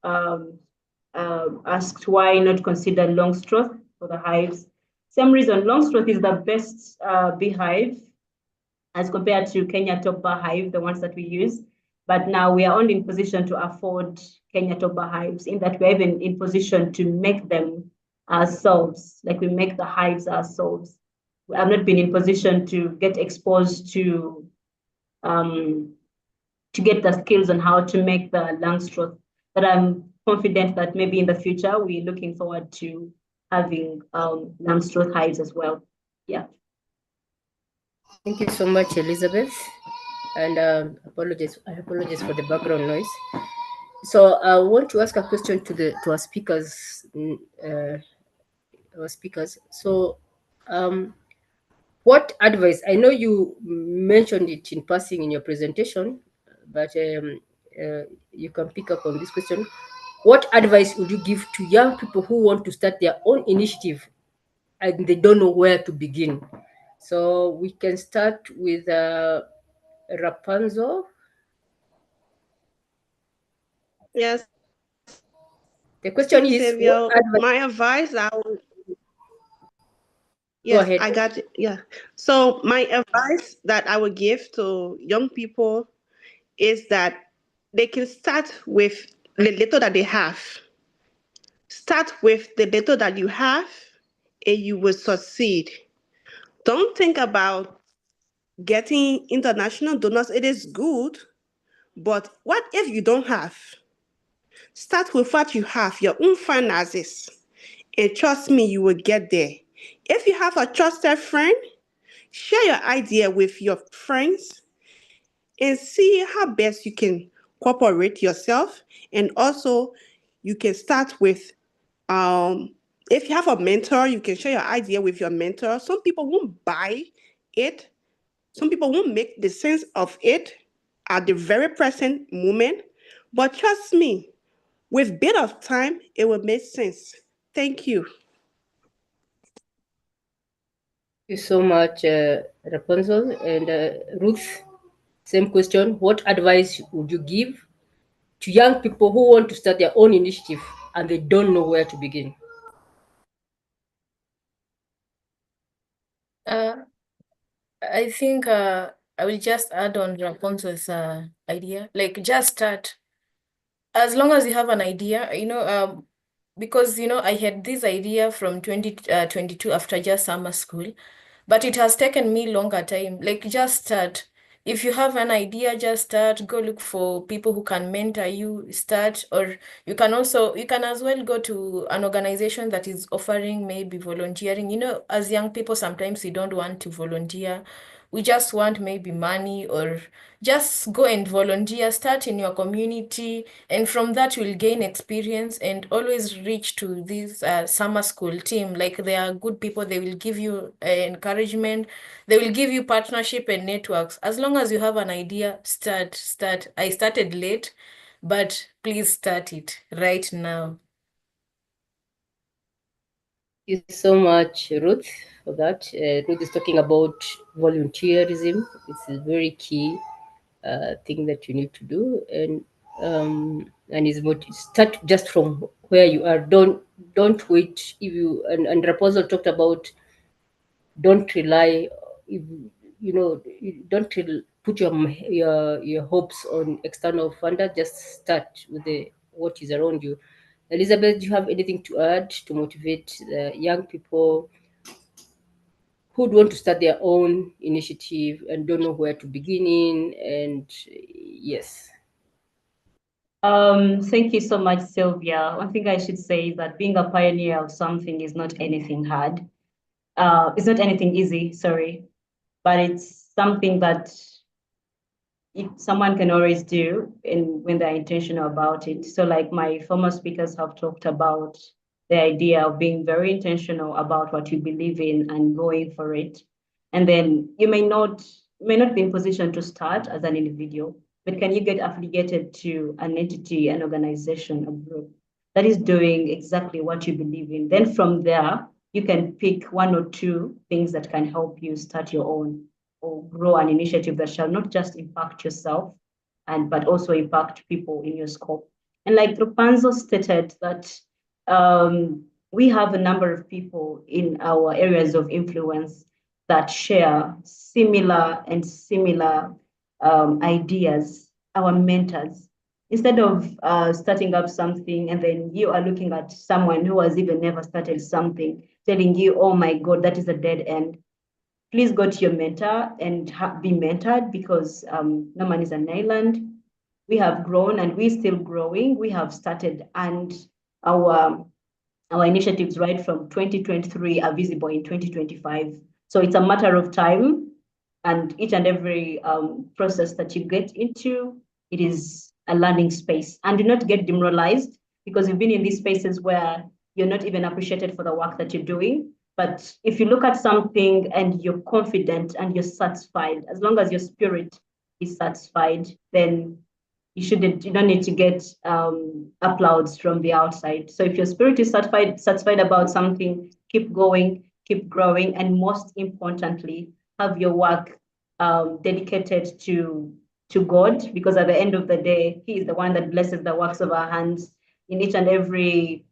asked, why not consider Longstrauth for the hives? Same reason, Longstrauth is the best beehive as compared to Kenya top bar hive, the ones that we use. But now we are only in position to afford Kenya top bar hives, in that we're even in position to make them ourselves, like we make the hives ourselves. We have not been in position to get exposed to get the skills on how to make the Langstroth. But I'm confident that maybe in the future, we're looking forward to having Langstroth hives as well. Yeah. Thank you so much, Elizabeth. And I apologize for the background noise. So I want to ask a question to our speakers. So what advice, I know you mentioned it in passing in your presentation, but you can pick up on this question. What advice would you give to young people who want to start their own initiative and they don't know where to begin? So we can start with Rapunzel. Yes. The question Thank you, is, what Xavier. advice? My advice, I would, Go yes, ahead. I got it. Yeah. So my advice that I would give to young people is that they can start with the little that they have. Start with the little that you have, and you will succeed. Don't think about getting international donors. It is good, but what if you don't have? Start with what you have, your own finances, and trust me, you will get there. If you have a trusted friend, share your idea with your friends and see how best you can cooperate yourself. And also, you can start with if you have a mentor, you can share your idea with your mentor. Some people won't buy it, some people won't make the sense of it at the very present moment. But trust me, with bit of time, it will make sense. Thank you. Thank you so much, Rapunzel. And Ruth, same question. What advice would you give to young people who want to start their own initiative and they don't know where to begin? I think I will just add on Rapunzel's idea. Like, just start. As long as you have an idea, because, I had this idea from 2022 after just summer school, but it has taken me longer time. Like, just start. If you have an idea, just start. Go look for people who can mentor you, start. Or you can as well go to an organization that is offering maybe volunteering. As young people, sometimes we don't want to volunteer. We just want maybe money, or just go and volunteer, start in your community, and from that you'll gain experience. And always reach to this summer school team. Like, they are good people, they will give you encouragement, they will give you partnership and networks. As long as you have an idea, start. I started late, but please start it right now. Thank you so much, Ruth, for that. Ruth is talking about volunteerism. It's a very key thing that you need to do, and is start just from where you are. Don't wait. If you and Rapunzel talked about, don't rely. If don't put your hopes on external funder. Just start with what is around you. Elizabeth, do you have anything to add to motivate the young people who'd want to start their own initiative and don't know where to begin in? And yes. Thank you so much, Sylvia. One thing I should say is that being a pioneer of something is not anything hard. It's not anything easy, sorry, but it's something that someone can always do when they're intentional about it. So like my former speakers have talked about the idea of being very intentional about what you believe in and going for it. And then you may not be in position to start as an individual, but can you get affiliated to an entity, an organization, a group that is doing exactly what you believe in? Then from there, you can pick one or two things that can help you start your own or grow an initiative that shall not just impact yourself but also impact people in your scope. And like Rupanzo stated that we have a number of people in our areas of influence that share similar ideas, our mentors. Instead of starting up something and then you are looking at someone who has even never started something, telling you, oh my God, that is a dead end. Please go to your mentor and be mentored, because no man is an island. We have grown and we're still growing. We have started, and our our initiatives right from 2023 are visible in 2025. So it's a matter of time, and each and every process that you get into, it is a learning space. And do not get demoralized, because you've been in these spaces where you're not even appreciated for the work that you're doing. But if you look at something and you're confident and you're satisfied, as long as your spirit is satisfied, then you don't need to get applauds from the outside. So if your spirit is satisfied about something, keep going, keep growing, and most importantly, have your work dedicated to God, because at the end of the day, He is the one that blesses the works of our hands in each and every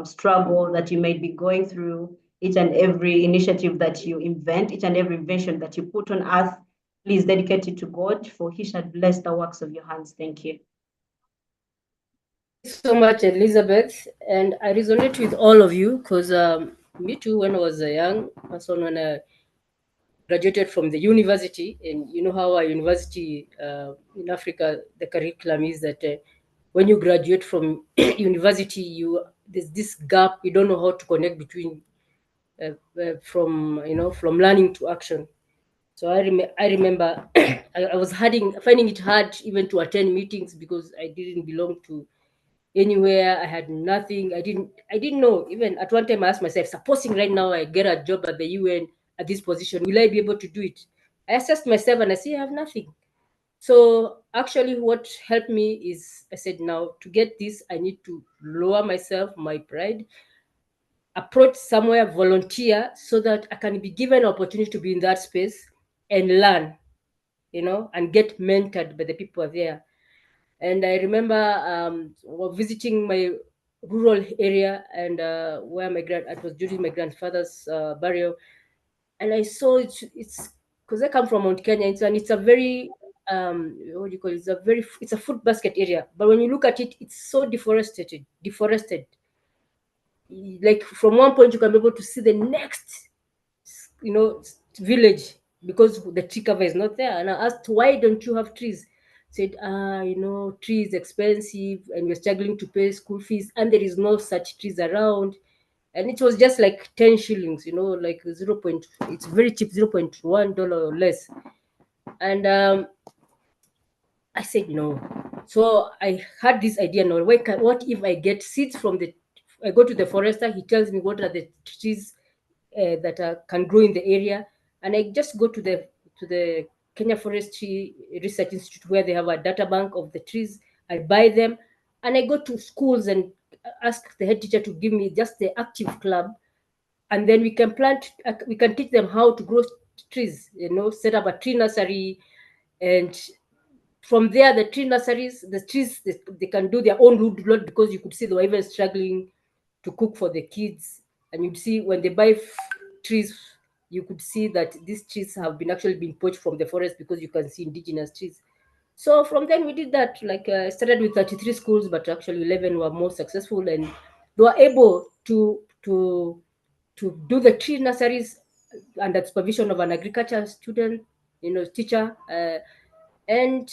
struggle that you may be going through, each and every initiative that you invent, each and every invention that you put on earth. Please dedicate it to God, for He shall bless the works of your hands. Thank you. Thank you so much, Elizabeth. And I resonate with all of you because me too, when I was a young person, when I graduated from the university, and you know how our university in Africa, the curriculum is that when you graduate from university, there's this gap. You don't know how to connect between from learning to action. So I remember I was finding it hard even to attend meetings because I didn't belong to anywhere. I had nothing. I didn't know. Even at one time I asked myself, supposing right now I get a job at the UN at this position, will I be able to do it? I assessed myself and I see I have nothing. So actually what helped me is I said, now to get this, I need to lower myself, my pride, approach somewhere, volunteer, so that I can be given an opportunity to be in that space and learn, and get mentored by the people there. And I remember visiting my rural area, and where it was during my grandfather's burial, and I saw it's because I come from Mount Kenya, and it's a very what do you call it? It's a food basket area, but when you look at it, it's so deforested. Like from one point you can be able to see the next village, because the tree cover is not there. And I asked, why don't you have trees? Said, trees expensive and we're struggling to pay school fees, and there is no such trees around. And it was just like 10 shillings, like it's very cheap, $0.1 or less. And I said no. So I had this idea, no, what if I get seeds I go to the forester, he tells me what are the trees that can grow in the area, and I just go to the Kenya Forestry Research Institute, where they have a data bank of the trees. I buy them, and I go to schools and ask the head teacher to give me just the active club, and then we can teach them how to grow trees. Set up a tree nursery, and from there, the trees, they can do their own wood lot, because you could see they were even struggling to cook for the kids. And you'd see when they buy trees, you could see that these trees have actually been poached from the forest, because you can see indigenous trees. So from then we did that. Like started with 33 schools, but actually 11 were more successful, and they were able to do the tree nurseries under supervision of an agriculture student, teacher. And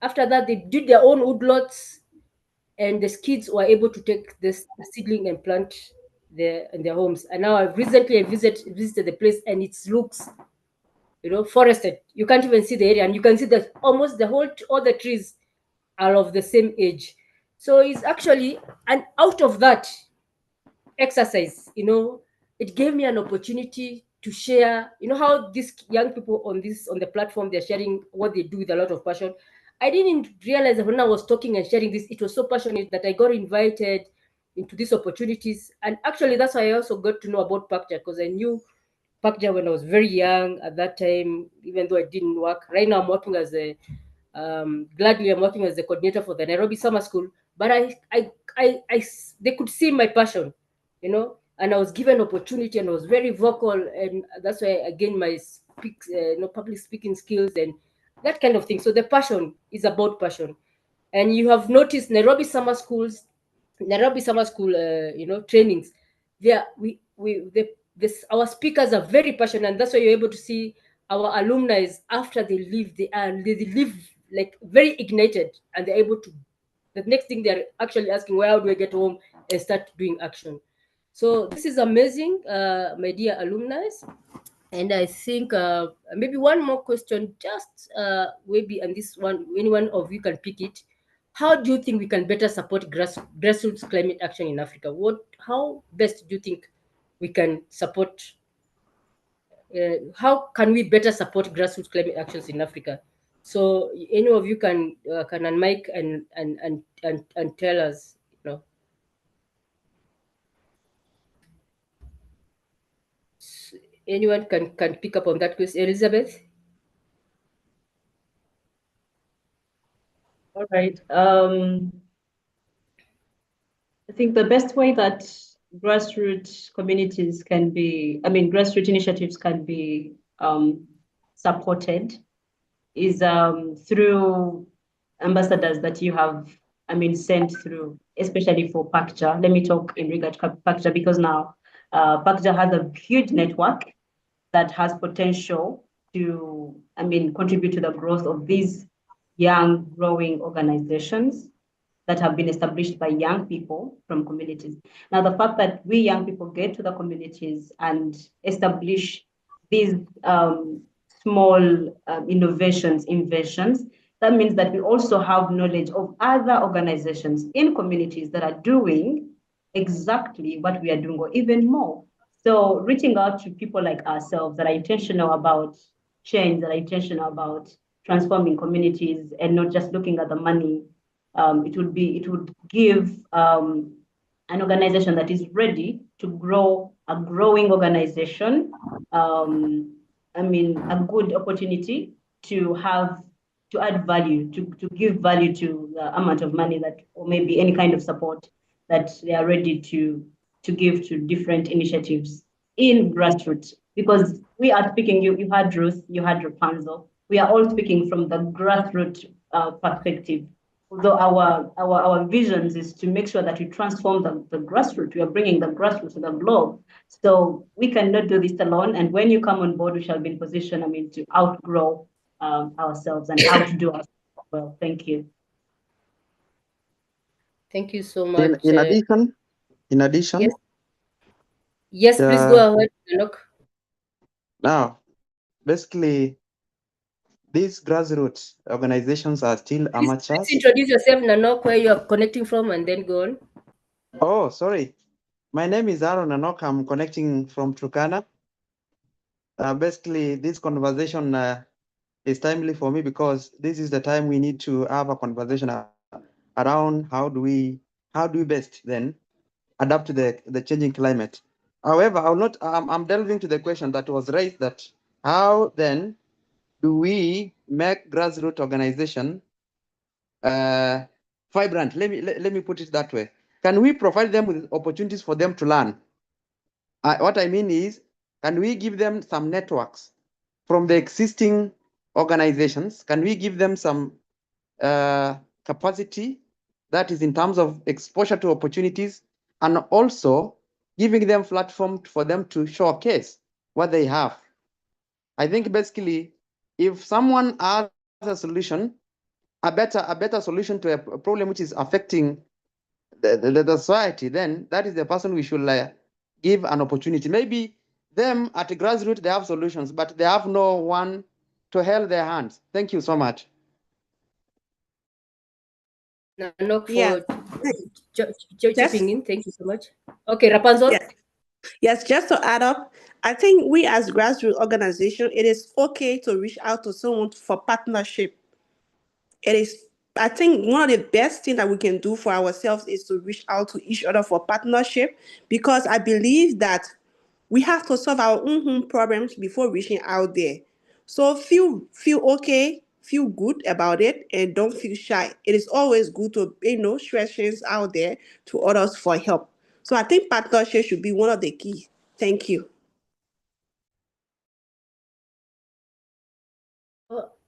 after that, they did their own woodlots, and the kids were able to take this seedling and plant in their homes. And now I've recently visited the place, and it looks, forested. You can't even see the area, and you can see that almost all the trees are of the same age. So it's actually, and out of that exercise, it gave me an opportunity to share. How these young people on the platform, they're sharing what they do with a lot of passion. I didn't realize that when I was talking and sharing this, it was so passionate that I got invited into these opportunities. And actually that's why I also got to know about Pakja, because I knew Pakja when I was very young at that time, even though I didn't work. Right now I'm working as gladly I'm working as the coordinator for the Nairobi Summer School. But they could see my passion, and I was given opportunity, and I was very vocal, and that's why I gained my public speaking skills and that kind of thing. So the passion is about passion. And you have noticed Nairobi Summer School, trainings. There, our speakers are very passionate, and that's why you're able to see our alumni after they leave. They leave like very ignited, and they're able to. The next thing they're actually asking, well, how do I get home and start doing action? So this is amazing, my dear alumni. And I think maybe one more question, just maybe, and this one, anyone of you can pick it. How do you think we can better support grassroots climate action in Africa? How best do you think we can support. How can we better support grassroots climate actions in Africa? So any of you can unmic and tell us, you know. Anyone can pick up on that question. Elizabeth? All right. I think the best way that grassroots communities can be, grassroots initiatives can be supported is through ambassadors that you have, sent through, especially for PACJA. Let me talk in regard to PACJA because now PACJA has a huge network that has potential to, contribute to the growth of these young growing organizations that have been established by young people from communities. Now, the fact that we young people get to the communities and establish these small inventions, that means that we also have knowledge of other organizations in communities that are doing exactly what we are doing or even more. So reaching out to people like ourselves that are intentional about change, that are intentional about transforming communities and not just looking at the money, it would give an organization that is ready to grow a growing organization, a good opportunity to add value, to give value to the amount of money that, or maybe any kind of support that they are ready to give to different initiatives in grassroots. Because we are speaking, you had Ruth, you had Rapunzel, we are all speaking from the grassroots perspective. Although our visions is to make sure that we transform the grassroots, we are bringing the grassroots to the globe. So we cannot do this alone. And when you come on board, we shall be in position, to outgrow ourselves and outdo us well. Thank you. Thank you so much. In addition, yes, please go ahead, Enoch. Now, basically, these grassroots organizations are still amateurs. Please introduce yourself, Nanok, where you are connecting from, and then go on. Oh, sorry. My name is Aaron Nanok. I'm connecting from Turkana. Basically, this conversation is timely for me because this is the time we need to have a conversation around how do we best then adapt to the changing climate. However, I'm delving to the question that was raised, that how then do we make grassroots organization vibrant? Let me put it that way. Can we provide them with opportunities for them to learn? What I mean is, can we give them some networks from the existing organizations? Can we give them some capacity that is in terms of exposure to opportunities, and also giving them platform for them to showcase what they have? I think basically, if someone has a solution, a better solution to a problem which is affecting the society, then that is the person we should give an opportunity. Maybe them at the grassroots, they have solutions, but they have no one to hold their hands. Thank you so much. Nanok, Yeah. for chipping in. Thank you so much. Okay, Rapunzel. Yes, just to add up, I think we as grassroots organization, it is okay to reach out to someone for partnership. It is, I think one of the best things that we can do for ourselves is to reach out to each other for partnership, because I believe that we have to solve our own problems before reaching out there. So feel okay, feel good about it, and don't feel shy. It is always good to stretch things out there to others for help. So I think partnership should be one of the keys. Thank you.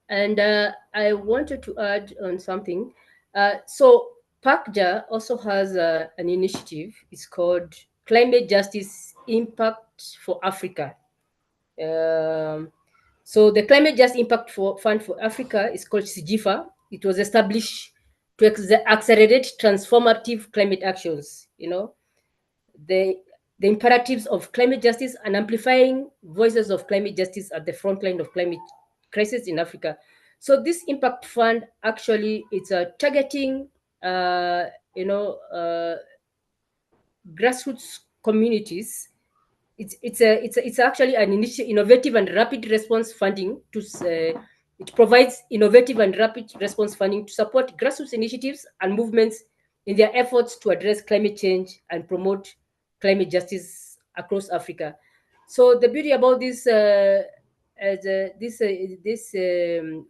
And I wanted to add on something. So PACJA also has an initiative. It's called Climate Justice Impact for Africa. So the Climate Justice Impact Fund for Africa is called CGIFA. It was established to accelerate transformative climate actions. The imperatives of climate justice and amplifying voices of climate justice at the front line of climate crisis in Africa. So this impact fund actually it's targeting grassroots communities it's actually an innovative and rapid response funding to it provides innovative and rapid response funding to support grassroots initiatives and movements in their efforts to address climate change and promote climate justice across Africa. So the beauty about this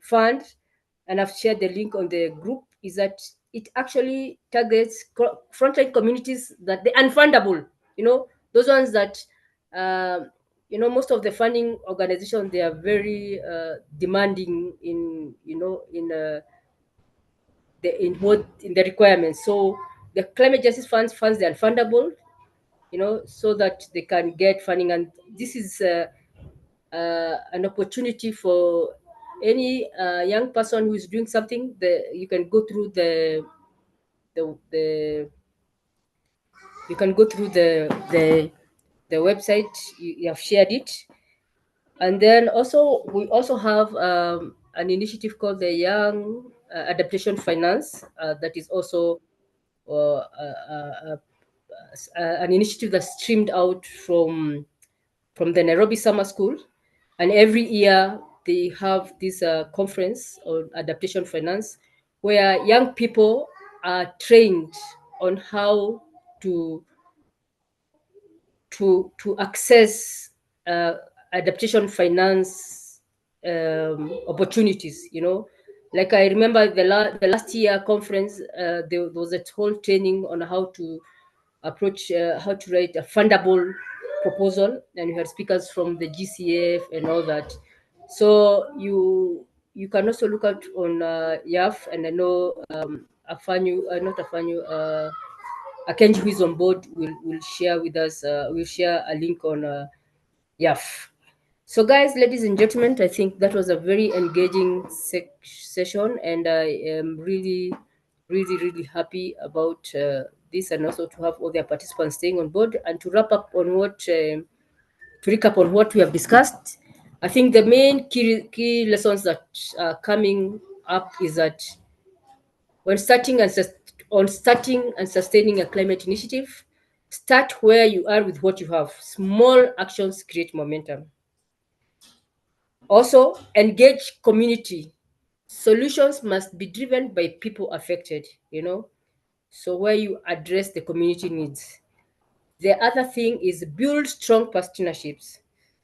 fund, and I've shared the link on the group, is that it actually targets frontline communities, that the unfundable, those ones that most of the funding organizations, they are very demanding in the requirements. So the climate justice funds the unfundable, so that they can get funding. And this is an opportunity for any young person who is doing something. You can go through the you can go through the website. You have shared it. And then also we also have an initiative called the Young Adaptation Finance, that is also an initiative that's streamed out from the Nairobi Summer School. And every year they have this conference on adaptation finance, where young people are trained on how to access adaptation finance opportunities. Like I remember the last year conference, there was a whole training on how to approach, how to write a fundable proposal, and you had speakers from the GCF and all that. So you can also look out on YAF, and I know not Afanyu, Akenji, who is on board, will share with us. We'll share a link on YAF. So, guys, ladies and gentlemen, I think that was a very engaging session, and I am really, really, really happy about this, and also to have all the participants staying on board. And to wrap up on to recap on what we have discussed, I think the main key lessons that are coming up is that when starting and sustaining a climate initiative, start where you are with what you have. Small actions create momentum. Also, engage community. Solutions must be driven by people affected, so where you address the community needs. The other thing is build strong partnerships.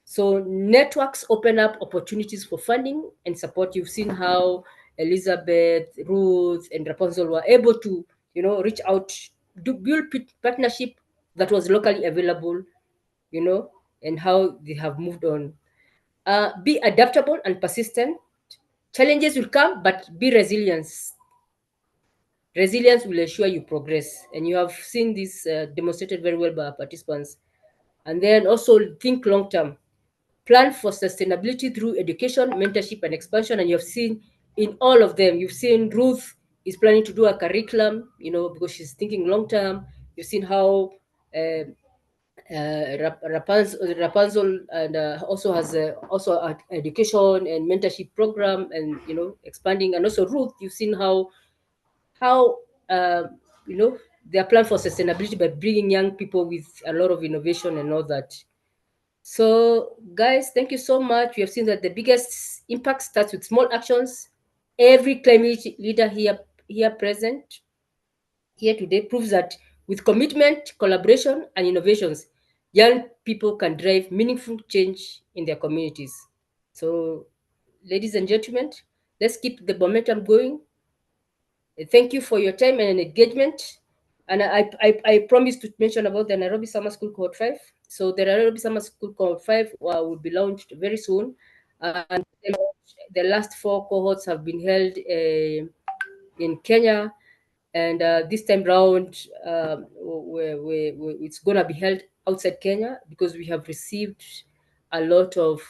So networks open up opportunities for funding and support. You've seen how Elizabeth, Ruth, and Rapunzel were able to, reach out, build partnership that was locally available, and how they have moved on. Be adaptable and persistent. Challenges will come, but be resilient. Resilience will ensure you progress, and you have seen this demonstrated very well by our participants. And then also think long term. Plan for sustainability through education, mentorship, and expansion. And you have seen in all of them, you've seen Ruth is planning to do a curriculum, because she's thinking long term. You've seen how Rapunzel and also has also an education and mentorship program, and expanding. And also Ruth, you've seen how uh, their plan for sustainability by bringing young people with a lot of innovation and all that. So guys, thank you so much. We have seen that the biggest impact starts with small actions. Every climate leader here present here today proves that with commitment, collaboration, and innovations, young people can drive meaningful change in their communities. So, ladies and gentlemen, let's keep the momentum going. Thank you for your time and engagement. And I promised to mention about the Nairobi Summer School Cohort 5. So the Nairobi Summer School Cohort 5 will be launched very soon. And the last 4 cohorts have been held in Kenya. And this time round, it's going to be held outside Kenya, because we have received a lot of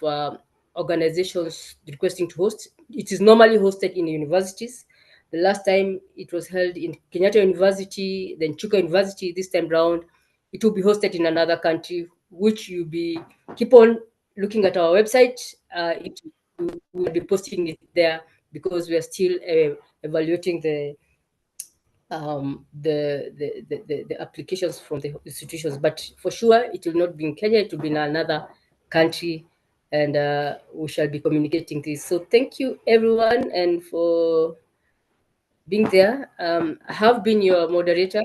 organizations requesting to host. It is normally hosted in universities. The last time it was held in Kenyatta University, then Chuka University. This time round, it will be hosted in another country, which you'll be keep on looking at our website. We will be posting it there, because we are still evaluating the applications from the institutions. But for sure, it will not be in Kenya, it will be in another country, and we shall be communicating this. So thank you, everyone, and for being there. I have been your moderator,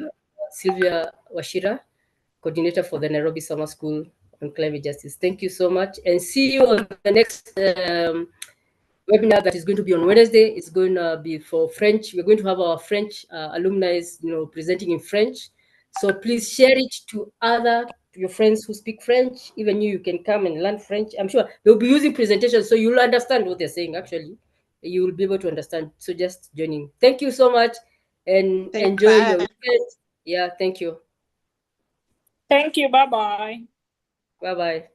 Sylvia Washira, coordinator for the Nairobi Summer School on Climate Justice. Thank you so much, and see you on the next webinar that is going to be on Wednesday. It's going to be for French. We're going to have our French alumni, presenting in French. So please share it to your friends who speak French. Even you can come and learn French. I'm sure they'll be using presentations, so you'll understand what they're saying. Actually, you will be able to understand. So just joining. Thank you so much, and enjoy your weekend. Yeah, thank you. Thank you. Bye-bye. Bye-bye.